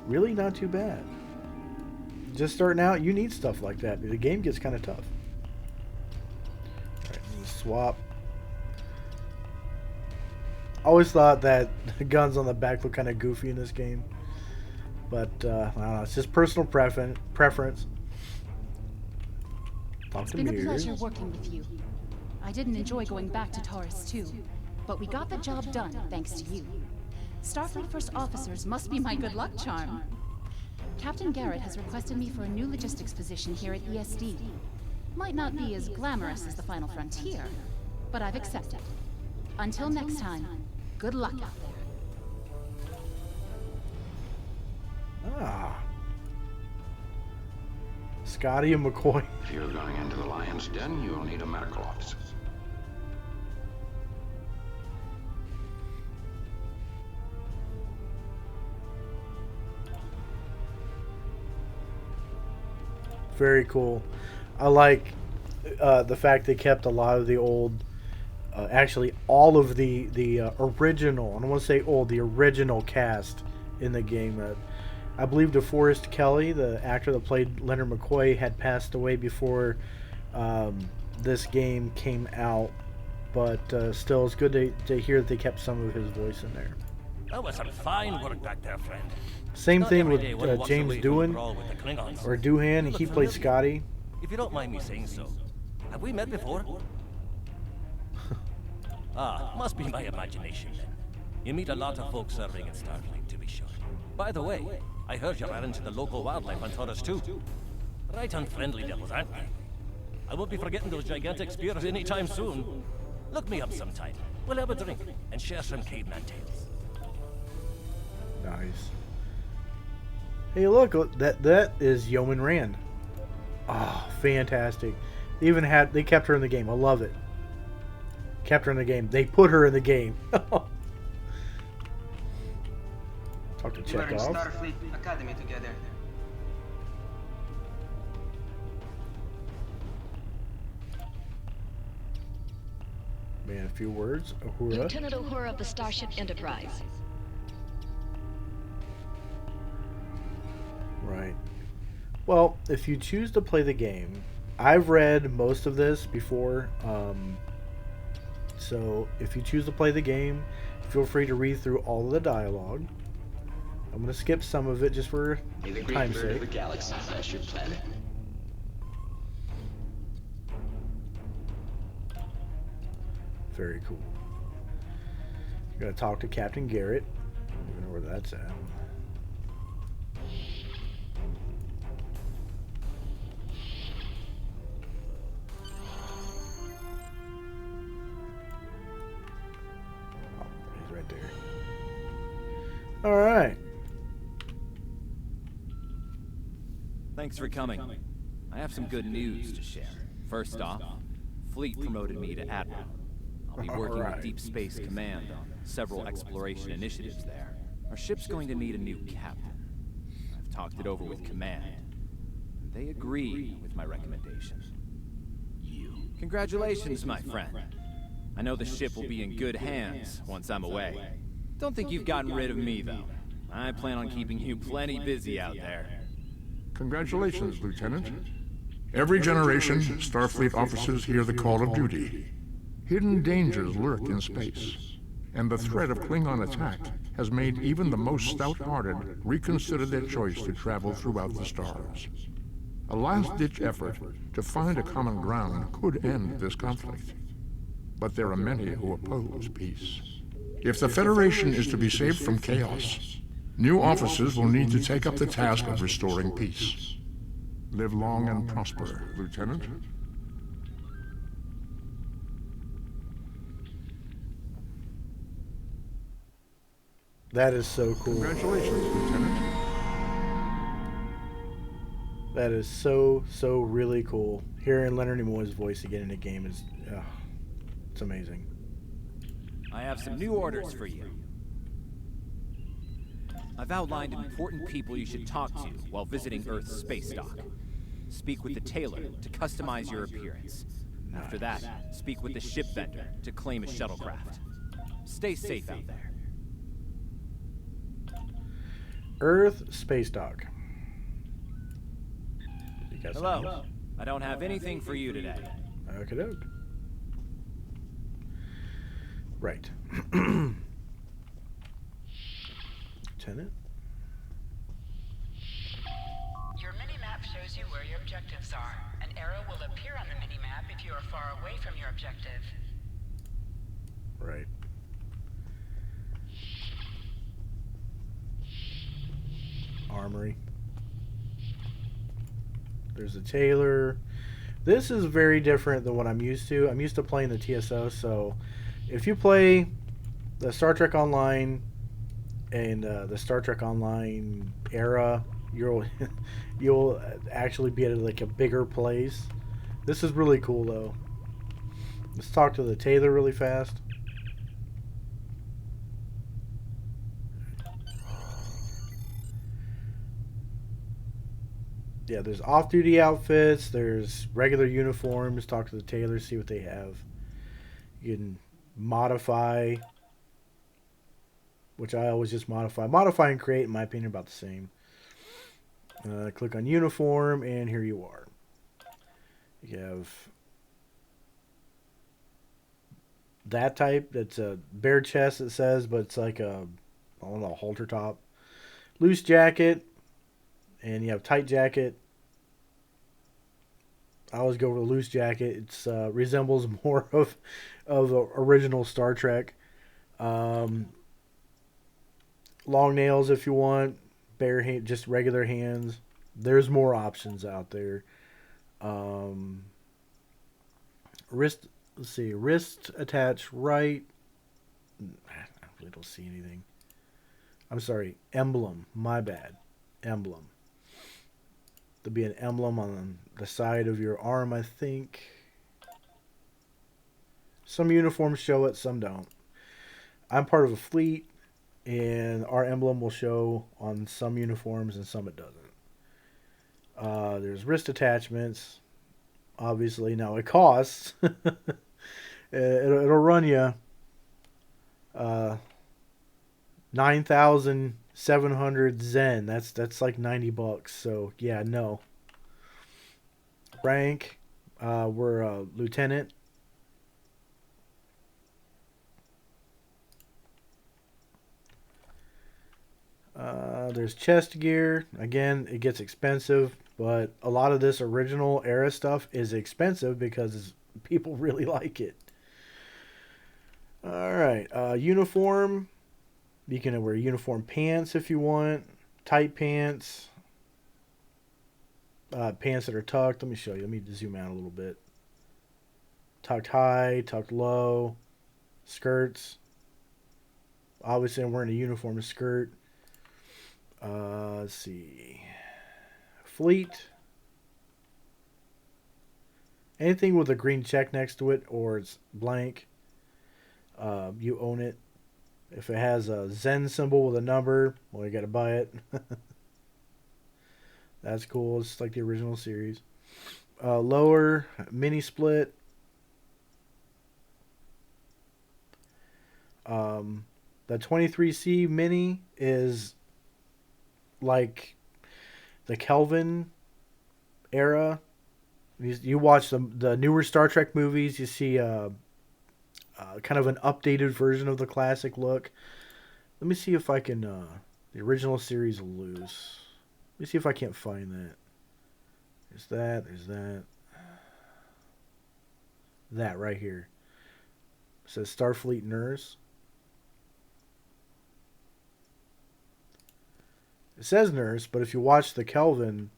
Really not too bad. Just starting out, you need stuff like that. The game gets kind of tough. Alright, swap. Always thought that the guns on the back look kind of goofy in this game. But, I don't know, it's just personal preference. It's been a pleasure working with you. I didn't enjoy going back to Taurus 2. but we got the job done thanks to you. Starfleet First Officers must be my good luck charm. Captain Garrett has requested me for a new logistics position here at ESD. Might not be as glamorous as the Final Frontier, but I've accepted. Until next time, good luck out there. Ah. Scotty and McCoy. If you're going into the Lion's Den, you'll need a medical officer. Very cool. I like the fact they kept a lot of the old, actually all of the original, I don't want to say old, the original cast in the game. I believe DeForest Kelley, the actor that played Leonard McCoy, had passed away before this game came out, but still it's good to hear that they kept some of his voice in there. That was some fine work back there, friend. Same Not thing every with day one walks James away from a Doohan, brawl with the Klingons. or Doohan, You look he played familiar. Scotty. If you don't mind me saying so, have we met before? Must be my imagination then. You meet a lot of folks serving in Starfleet, to be sure. By the way, I heard you ran into the local wildlife on Taurus too. Right unfriendly devils, aren't they? I won't be forgetting those gigantic spears anytime soon. Look me up sometime. We'll have a drink and share some caveman tales. Nice. Hey, look, that is Yeoman Rand. Oh, fantastic. They kept her in the game. I love it. Kept her in the game. They put her in the game. Talk to We were in Chekhov. Starfleet Academy together. Man, a few words. Uhura. Lieutenant Uhura of the Starship Enterprise. Right. Well, if you choose to play the game, I've read most of this before. So if you choose to play the game, feel free to read through all of the dialogue. I'm going to skip some of it just for May the great time's bird of sake. the galaxy bless your planet. Very cool. You're going to talk to Captain Garrett. I don't know where that's at. Oh, he's right there. All right. Thanks for coming. I have some good news to share. First off, Fleet promoted me to Admiral. I'll be working with Deep Space Command on several exploration initiatives there. Our ship's going to need a new captain. I've talked it over with Command. They agree with my recommendation. You. Congratulations, my friend. I know the ship will be in good hands once I'm away. Don't think you've gotten rid of me, though. I plan on keeping you plenty busy out there. Congratulations, Lieutenant. Every generation, Starfleet officers hear the call of duty. Hidden dangers lurk in space, and the threat of Klingon attack has made even the most stout-hearted reconsider their choice to travel throughout the stars. A last-ditch effort to find a common ground could end this conflict. But there are many who oppose peace. If the Federation is to be saved from chaos, new officers will need to take up the task of restoring peace. Live long and prosper, Lieutenant. That is so cool. Congratulations, Lieutenant. That is so really cool. Hearing Leonard Nimoy's voice again in a game is, it's amazing. I have some new orders for you. I've outlined important people you should talk to while visiting Earth's space dock. Speak with the tailor to customize your appearance. After that, speak with the ship vendor to claim a shuttlecraft. Stay safe out there. Earth Space Dock. Hello. I don't have anything for you today. Okey-doke. Right. Lieutenant? Your mini-map shows you where your objectives are. An arrow will appear on the mini-map if you are far away from your objective. Right. armory. There's a Taylor. This is very different than what I'm used to. I'm used to playing the TSO, so if you play the Star Trek Online and the Star Trek Online era, you'll actually be at like a bigger place. This is really cool though. Let's talk to the Taylor really fast. Yeah, there's off-duty outfits, there's regular uniforms. Talk to the Taylor, see what they have. You can modify, which I always just modify. Modify and create, in my opinion, about the same. Click on uniform, and here you are. You have that type. That's a bare chest, it says, but it's like a, I don't know, halter top. Loose jacket. And you have tight jacket. I always go for the loose jacket. It's resembles more of original Star Trek. Long nails if you want. Bare hand, just regular hands. There's more options out there. Wrist. Let's see. Wrist attached right. I really don't see anything. I'm sorry. Emblem. My bad. Emblem. There'll be an emblem on the side of your arm, I think. Some uniforms show it, some don't. I'm part of a fleet, and our emblem will show on some uniforms and some it doesn't. There's wrist attachments, obviously. Now it costs. It'll run you 9,700 Zen. That's like $90. So yeah, no. Rank, we're a lieutenant. There's chest gear. Again, it gets expensive, but a lot of this original era stuff is expensive because people really like it. All right, uniform. You can wear uniform pants if you want. Tight pants. Pants that are tucked. Let me show you. Let me zoom out a little bit. Tucked high, tucked low. Skirts. Obviously, I'm wearing a uniform skirt. Let's see. Fleet. Anything with a green check next to it or it's blank, you own it. If it has a Zen symbol with a number, well, you got to buy it. That's cool. It's like the original series. Lower, mini split. The 23C mini is like the Kelvin era. You watch the newer Star Trek movies, you see kind of an updated version of the classic look. Let me see if I can, the original series loose. Let me see if I can't find that. There's that. That right here. It says Starfleet Nurse. It says nurse, but if you watch the Kelvin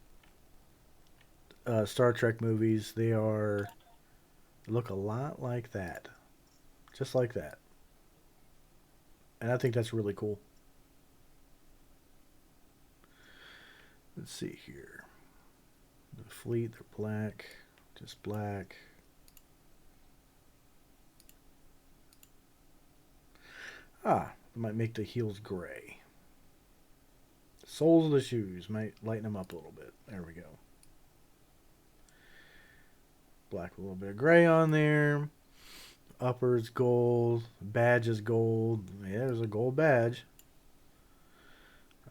Star Trek movies, they look a lot like that. Just like that. And I think that's really cool. Let's see here. The fleet, they're black. Just black. I might make the heels gray. The soles of the shoes might lighten them up a little bit. There we go. Black with a little bit of gray on there. Uppers gold. Badge is gold. Yeah, there's a gold badge.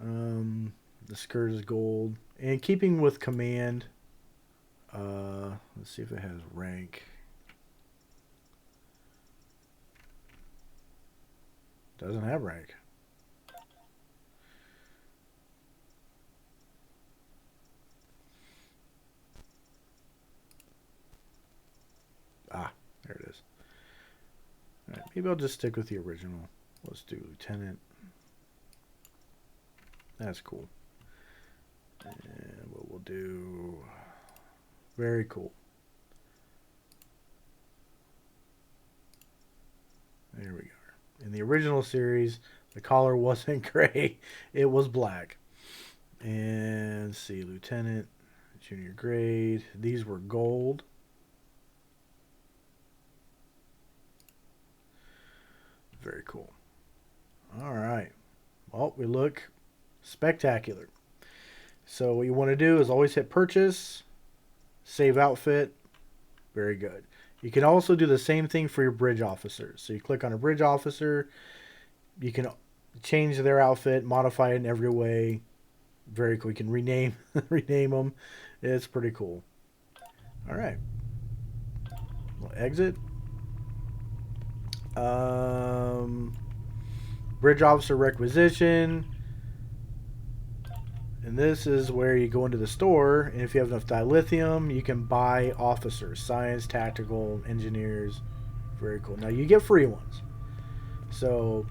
The skirt is gold. And keeping with command, let's see if it has rank. Doesn't have rank. There it is. All right, maybe I'll just stick with the original. Let's do lieutenant. That's cool. And what we'll do... Very cool. There we go. In the original series, the collar wasn't gray. It was black. And let's see, Lieutenant, Junior grade. These were gold. Very cool. All right. Well, we look spectacular. So what you want to do is always hit purchase, save outfit. Very good. You can also do the same thing for your bridge officers. So you click on a bridge officer. You can change their outfit, modify it in every way. Very cool. You can rename them. It's pretty cool. All right. We'll exit. Bridge officer requisition. And this is where you go into the store, and if you have enough dilithium, you can buy officers, science, tactical, engineers. Very cool. Now you get free ones. So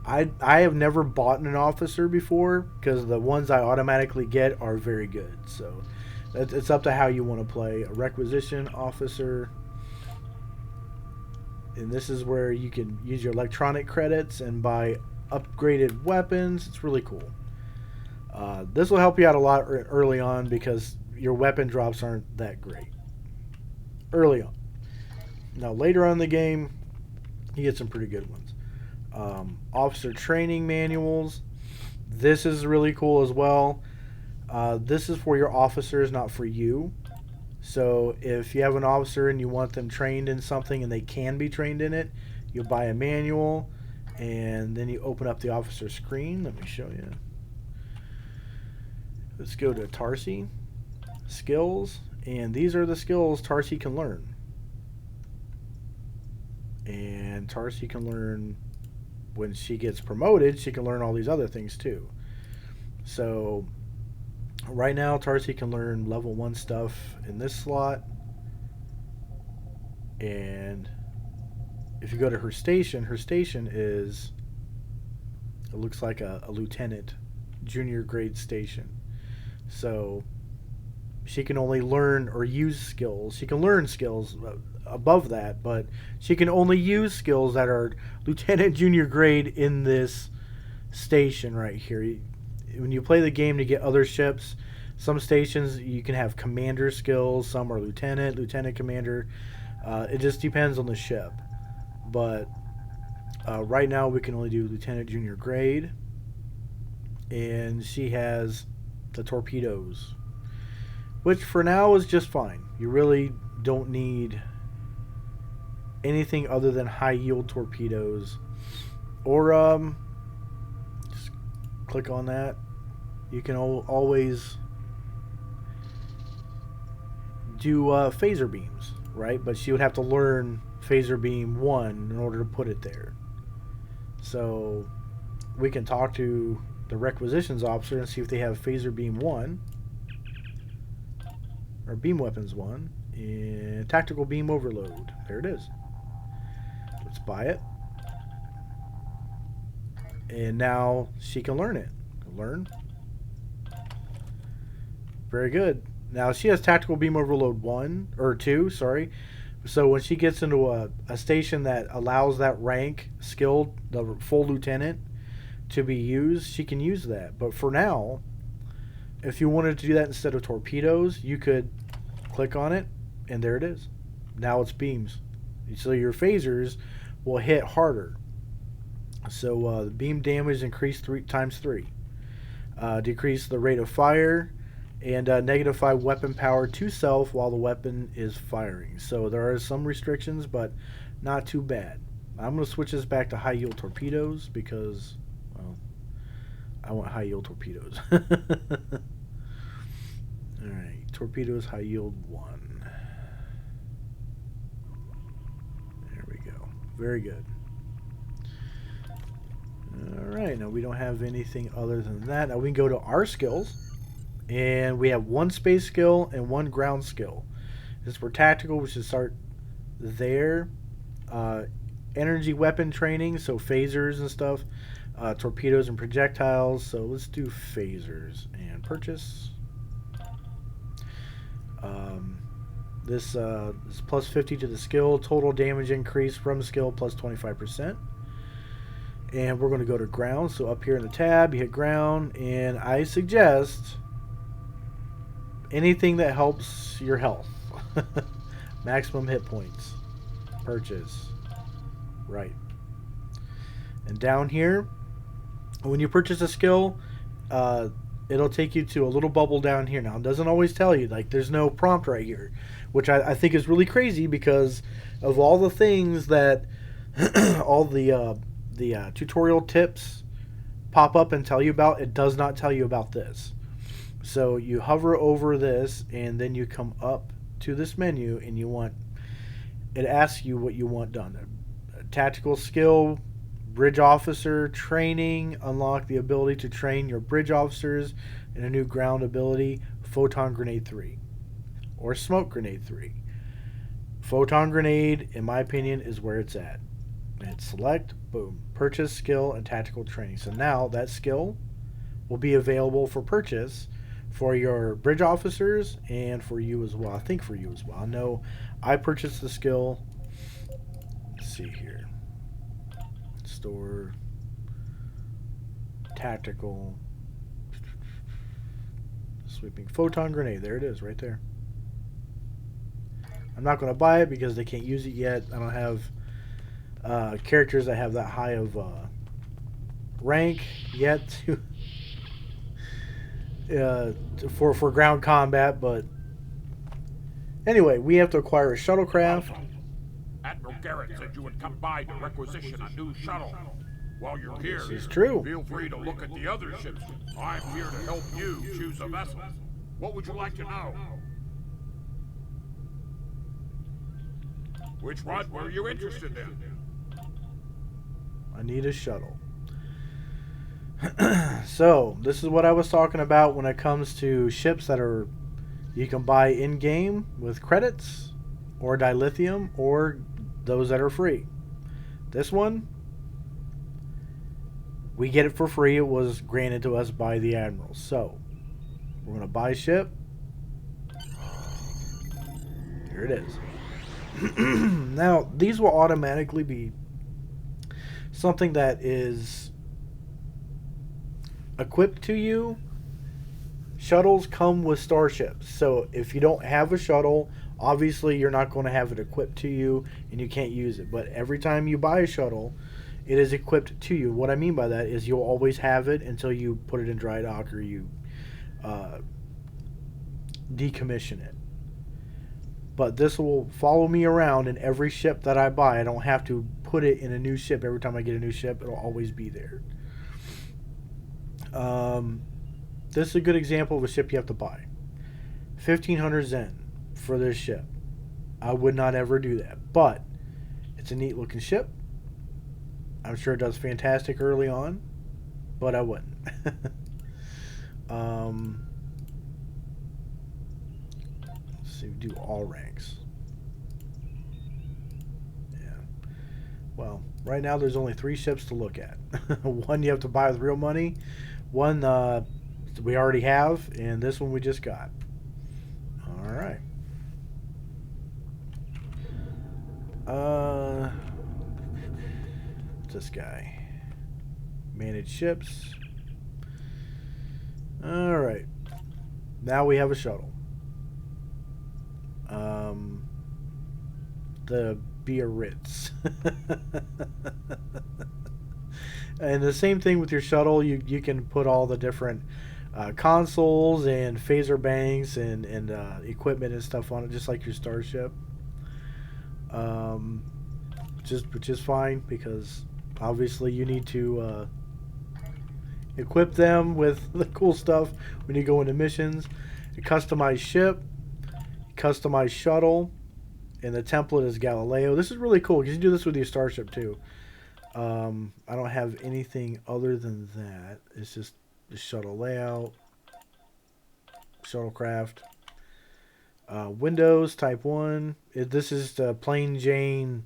I have never bought an officer before because the ones I automatically get are very good. So it's up to how you want to play. A requisition officer. And this is where you can use your electronic credits and buy upgraded weapons. It's really cool. This will help you out a lot early on because your weapon drops aren't that great early on. Now later on in the game, you get some pretty good ones. Officer training manuals. This is really cool as well. This is for your officers, not for you. So if you have an officer and you want them trained in something and they can be trained in it, you buy a manual and then you open up the officer screen. Let me show you. Let's go to Tarsi, skills, and these are the skills Tarsi can learn. And Tarsi can learn, when she gets promoted, she can learn all these other things too. So right now Tarsi can learn level 1 stuff in this slot. And if you go to her station is, it looks like a lieutenant, junior grade station. So she can only learn or use skills. She can learn skills above that, but she can only use skills that are lieutenant junior grade in this station right here. When you play the game to get other ships, some stations you can have commander skills, some are lieutenant commander. It just depends on the ship. But right now we can only do lieutenant junior grade. And she has the torpedoes, which for now is just fine. You really don't need anything other than high yield torpedoes, or just click on that. You can always do phaser beams, right? But she would have to learn phaser beam 1 in order to put it there. So we can talk to the requisitions officer and see if they have phaser beam 1 or beam weapons 1 and tactical beam overload. There it is. Let's buy it, and now she can learn it. Learn. Very good. Now she has tactical beam overload 1 or 2, sorry. So when she gets into a station that allows that rank skilled, the full lieutenant, to be used, she can use that. But for now, if you wanted to do that instead of torpedoes, you could click on it and there it is. Now it's beams. So your phasers will hit harder. So the beam damage increased 3 times 3. Decrease the rate of fire and -5 weapon power to self while the weapon is firing. So there are some restrictions, but not too bad. I'm going to switch this back to high yield torpedoes because, well, I want high yield torpedoes. Alright, torpedoes high yield 1. There we go. Very good. Alright, now we don't have anything other than that. Now we can go to our skills. And we have 1 space skill and 1 ground skill. This is for tactical, we should start there. Energy weapon training, so phasers and stuff. torpedoes and projectiles. So let's do phasers and purchase. This is plus 50 to the skill. Total damage increase from skill plus 25%. And we're going to go to ground. So up here in the tab, you hit ground. And I suggest anything that helps your health. Maximum hit points. Purchase. Right. And down here, when you purchase a skill, it'll take you to a little bubble down here. Now, it doesn't always tell you. Like, there's no prompt right here, which I think is really crazy because of all the things that all the tutorial tips pop up and tell you about. It does not tell you about this. So you hover over this, and then you come up to this menu, and it asks you what you want done. A tactical skill, bridge officer training, unlock the ability to train your bridge officers in a new ground ability, photon grenade 3 or smoke grenade 3. Photon grenade, in my opinion, is where it's at. And select, boom, purchase skill and tactical training. So now that skill will be available for purchase for your bridge officers and for you as well. I think for you as well. I know I purchased the skill. Let's see here. Store, tactical, sweeping photon grenade. There it is, right there. I'm not going to buy it because they can't use it yet. I don't have characters that have that high of rank yet for ground combat. But anyway, we have to acquire a shuttlecraft. Admiral Garrett said you would come by to requisition a new shuttle. While you're here, this is true. Feel free to look at the other ships. I'm here to help you choose a vessel. What would you like to know? Which one were you interested in? I need a shuttle. So, this is what I was talking about when it comes to ships that are you can buy in-game with credits or dilithium or those that are free. This one, we get it for free. It was granted to us by the Admiral. So, we're going to buy ship. Here it is. Now, these will automatically be something that is equipped to you. Shuttles come with starships. So, if you don't have a shuttle, obviously you're not going to have it equipped to you and you can't use it. But every time you buy a shuttle, it is equipped to you. What I mean by that is you'll always have it until you put it in dry dock or you decommission it. But this will follow me around in every ship that I buy. I don't have to put it in a new ship every time I get a new ship. It'll always be there. This is a good example of a ship you have to buy. 1500 Zen for this ship. I would not ever do that. But it's a neat looking ship. I'm sure it does fantastic early on. But I wouldn't. Let's see, we do all ranks. Yeah. Well, right now there's only 3 ships to look at. One you have to buy with real money. One we already have. And this one we just got. Alright. This guy. Manage ships. Alright. Now we have a shuttle. The Biarritz. And the same thing with your shuttle. You can put all the different consoles and phaser banks and equipment and stuff on it, just like your starship. Which is fine because obviously you need to equip them with the cool stuff when you go into missions. A customized ship, customized shuttle, and the template is Galileo. This is really cool because you do this with your starship too. I don't have anything other than that. It's just the shuttle layout, shuttlecraft, Windows Type 1. This is the plain Jane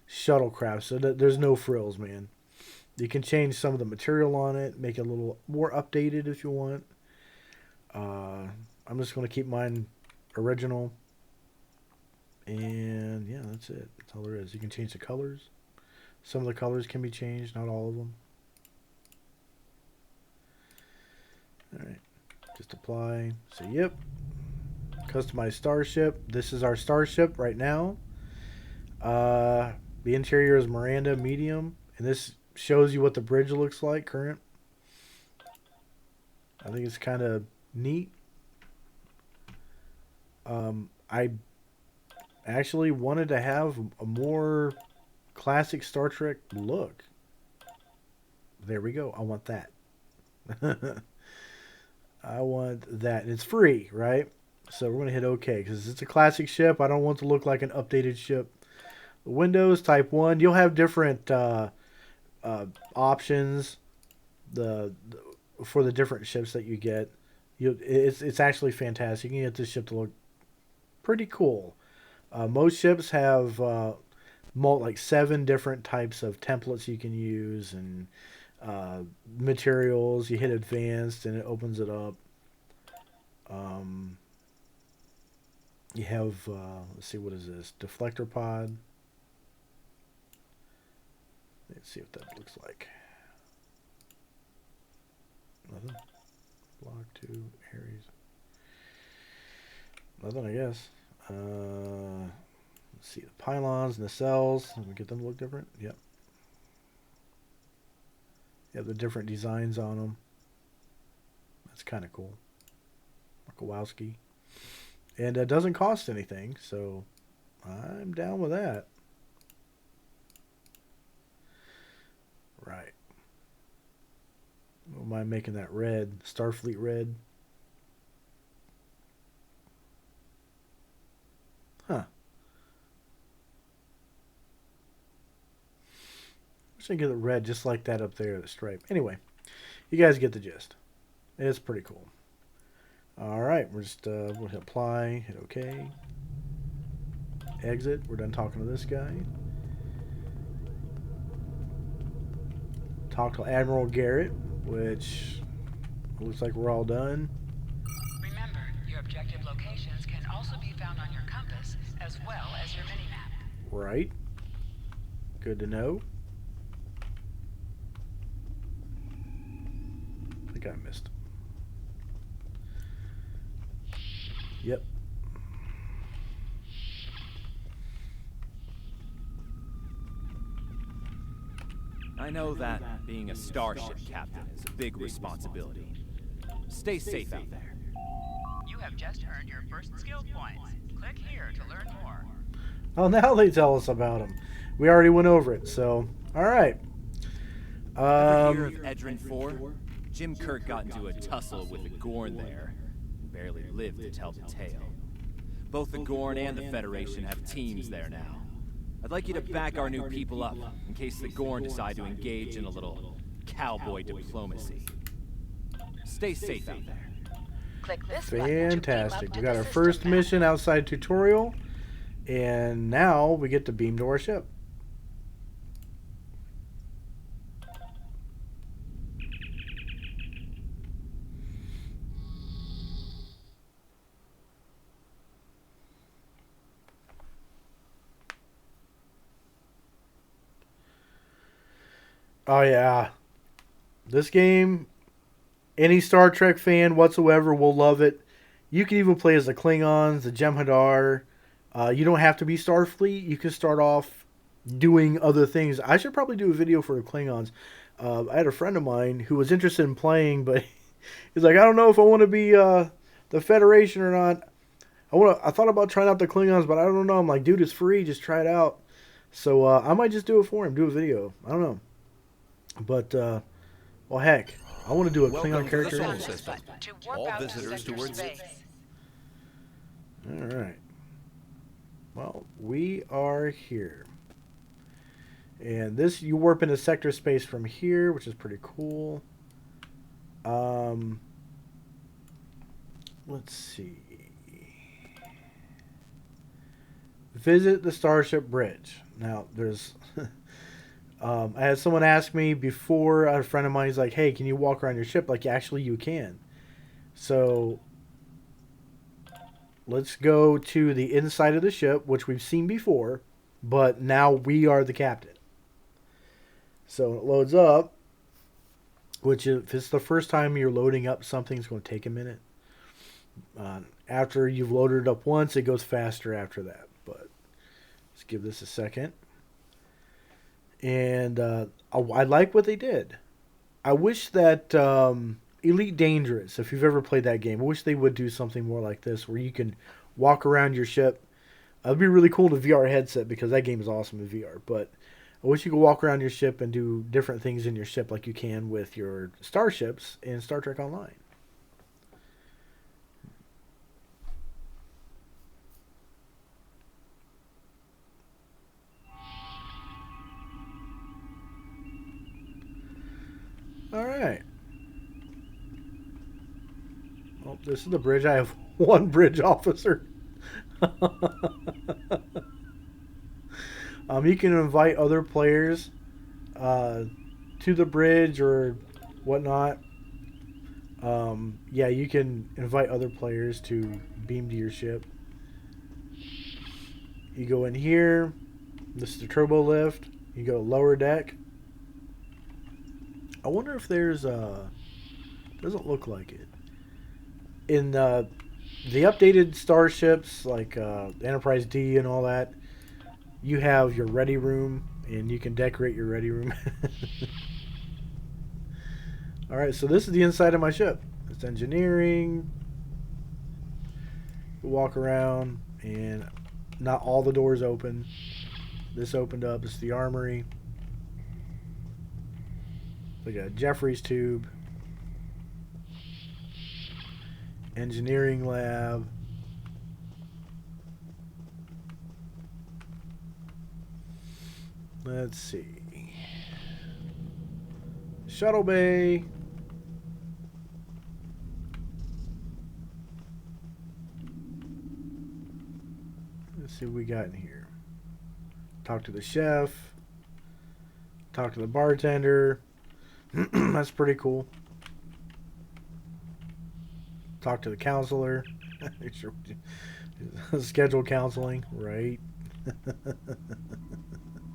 shuttlecraft, so there's no frills, man. You can change some of the material on it, make it a little more updated if you want. I'm just going to keep mine original. And yeah, that's it. That's all there is. You can change the colors. Some of the colors can be changed, not all of them. Alright, just apply. So yep. Customize starship. This is our starship right now. The interior is Miranda medium. And this shows you what the bridge looks like current. I think it's kind of neat. I actually wanted to have a more classic Star Trek look. There we go. I want that. I want that. And it's free, right? So we're going to hit OK because it's a classic ship. I don't want it to look like an updated ship. Windows Type 1. You'll have different options for the different ships that you get. It's actually fantastic. You can get this ship to look pretty cool. Most ships have like 7 different types of templates you can use and materials. You hit advanced and it opens it up. You have let's see, what is this? Deflector pod. Let's see what that looks like. Nothing. Block 2 Aries. Nothing, I guess. Let's see the pylons and the cells. Let me get them to look different. Yep. You have the different designs on them. That's kind of cool. Kowalski. And it doesn't cost anything, so I'm down with that. Right. Don't mind making that red, Starfleet red. Huh. I should get it red just like that up there, the stripe. Anyway, you guys get the gist. It's pretty cool. Alright, we're just we'll hit apply, hit OK. Exit. We're done talking to this guy. Talk to Admiral Garrett, which looks like we're all done. Remember, your objective locations can also be found on your compass as well as your minimap. Right. Good to know. I think I missed. Yep. I know that being a starship captain is a big responsibility. Stay safe out there. You have just earned your first skill points. Click here to learn more. Oh, now they tell us about them. We already went over it, so alright. Ever hear of Edrin 4? Jim Kirk got into a tussle with the Gorn there. Barely lived to tell the tale. Both the Gorn and the Federation have teams there now. I'd like you to back our new people up, in case the Gorn decide to engage in a little cowboy diplomacy. Stay safe out there. Click this Fantastic. We got our first mission outside tutorial, and now we get to beam to our ship. Oh yeah, this game, any Star Trek fan whatsoever will love it. You can even play as the Klingons, the Jem'Hadar. You don't have to be Starfleet. You can start off doing other things. I should probably do a video for the Klingons. I had a friend of mine who was interested in playing, but he's like, I don't know if I want to be the Federation or not. I thought about trying out the Klingons, but I don't know. I'm like, dude, it's free. Just try it out. So I might just do it for him. Do a video. I don't know. But, well, heck, I want to do a Klingon character. All visitors towards space. All right. Well, we are here. And this, you warp into sector space from here, which is pretty cool. Let's see. Visit the Starship Bridge. Now, there's I had someone ask me before, a friend of mine, he's like, hey, can you walk around your ship? Like, actually, you can. So, let's go to the inside of the ship, which we've seen before, but now we are the captain. So, it loads up, which if it's the first time you're loading up something, it's going to take a minute. After you've loaded it up once, it goes faster after that. But let's give this a second. And I like what they did. I wish that Elite Dangerous, if you've ever played that game, I wish they would do something more like this, where you can walk around your ship. It'd be really cool in a VR headset, because that game is awesome in VR. But I wish you could walk around your ship and do different things in your ship like you can with your starships in Star Trek Online. Alright. Oh, this is the bridge. I have one bridge officer. You can invite other players to the bridge or whatnot. Yeah, you can invite other players to beam to your ship. You go in here. This is the turbo lift. You go lower deck. I wonder if there's doesn't look like it. In the updated starships, like Enterprise D and all that, you have your ready room, and you can decorate your ready room. Alright, so this is the inside of my ship. It's engineering. You walk around, and not all the doors open. This opened up. It's the armory. We got Jeffrey's tube. Engineering lab. Let's see. Shuttle bay. Let's see what we got in here. Talk to the chef. Talk to the bartender. That's pretty cool. Talk to the counselor. Schedule counseling, right?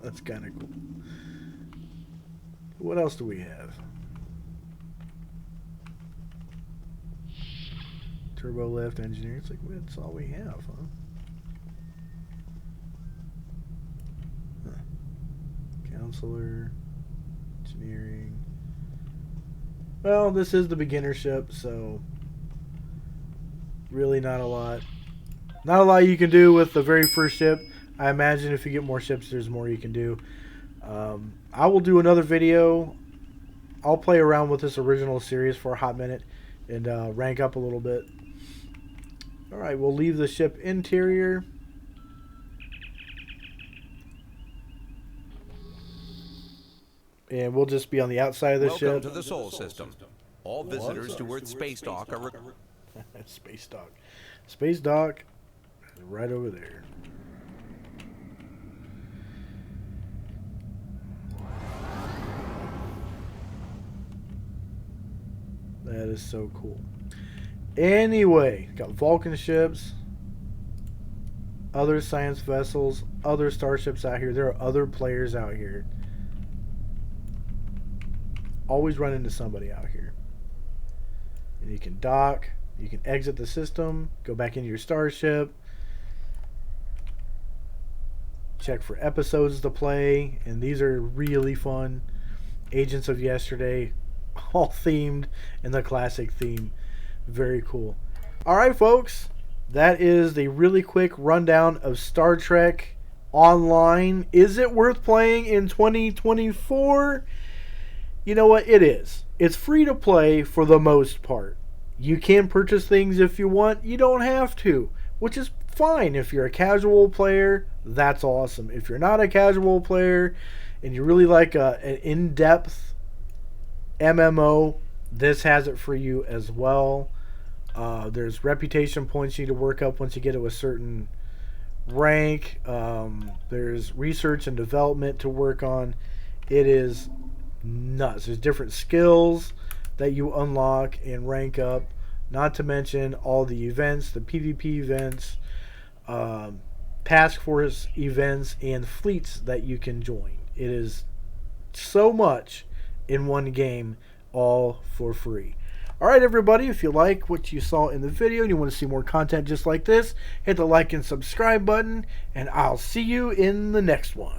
That's kind of cool. What else do we have? Turbo lift engineering. It's like, that's all we have, huh? Counselor, engineering. Well, this is the beginner ship, so really not a lot. Not a lot you can do with the very first ship. I imagine if you get more ships, there's more you can do. I will do another video. I'll play around with this original series for a hot minute and rank up a little bit. Alright, we'll leave the ship interior. And we'll just be on the outside of the ship. Welcome to the Sol System. All visitors to Earth's space dock are... Space dock. Space dock is right over there. That is so cool. Anyway, got Vulcan ships, other science vessels, other starships out here. There are other players out here. Always run into somebody out here. And you can dock, you can exit the system, go back into your starship, check for episodes to play, and these are really fun. Agents of Yesterday, all themed in the classic theme. Very cool. Alright folks, that is the really quick rundown of Star Trek Online. Is it worth playing in 2024? You know what? It is. It's free to play for the most part. You can purchase things if you want. You don't have to, which is fine. If you're a casual player, that's awesome. If you're not a casual player and you really like an in-depth MMO, this has it for you as well. There's reputation points you need to work up once you get to a certain rank. There's research and development to work on. It is nuts. There's different skills that you unlock and rank up, not to mention all the events, the PvP events, task force events, and fleets that you can join. It is so much in one game, all for free. Alright everybody, if you like what you saw in the video and you want to see more content just like this, hit the like and subscribe button, and I'll see you in the next one.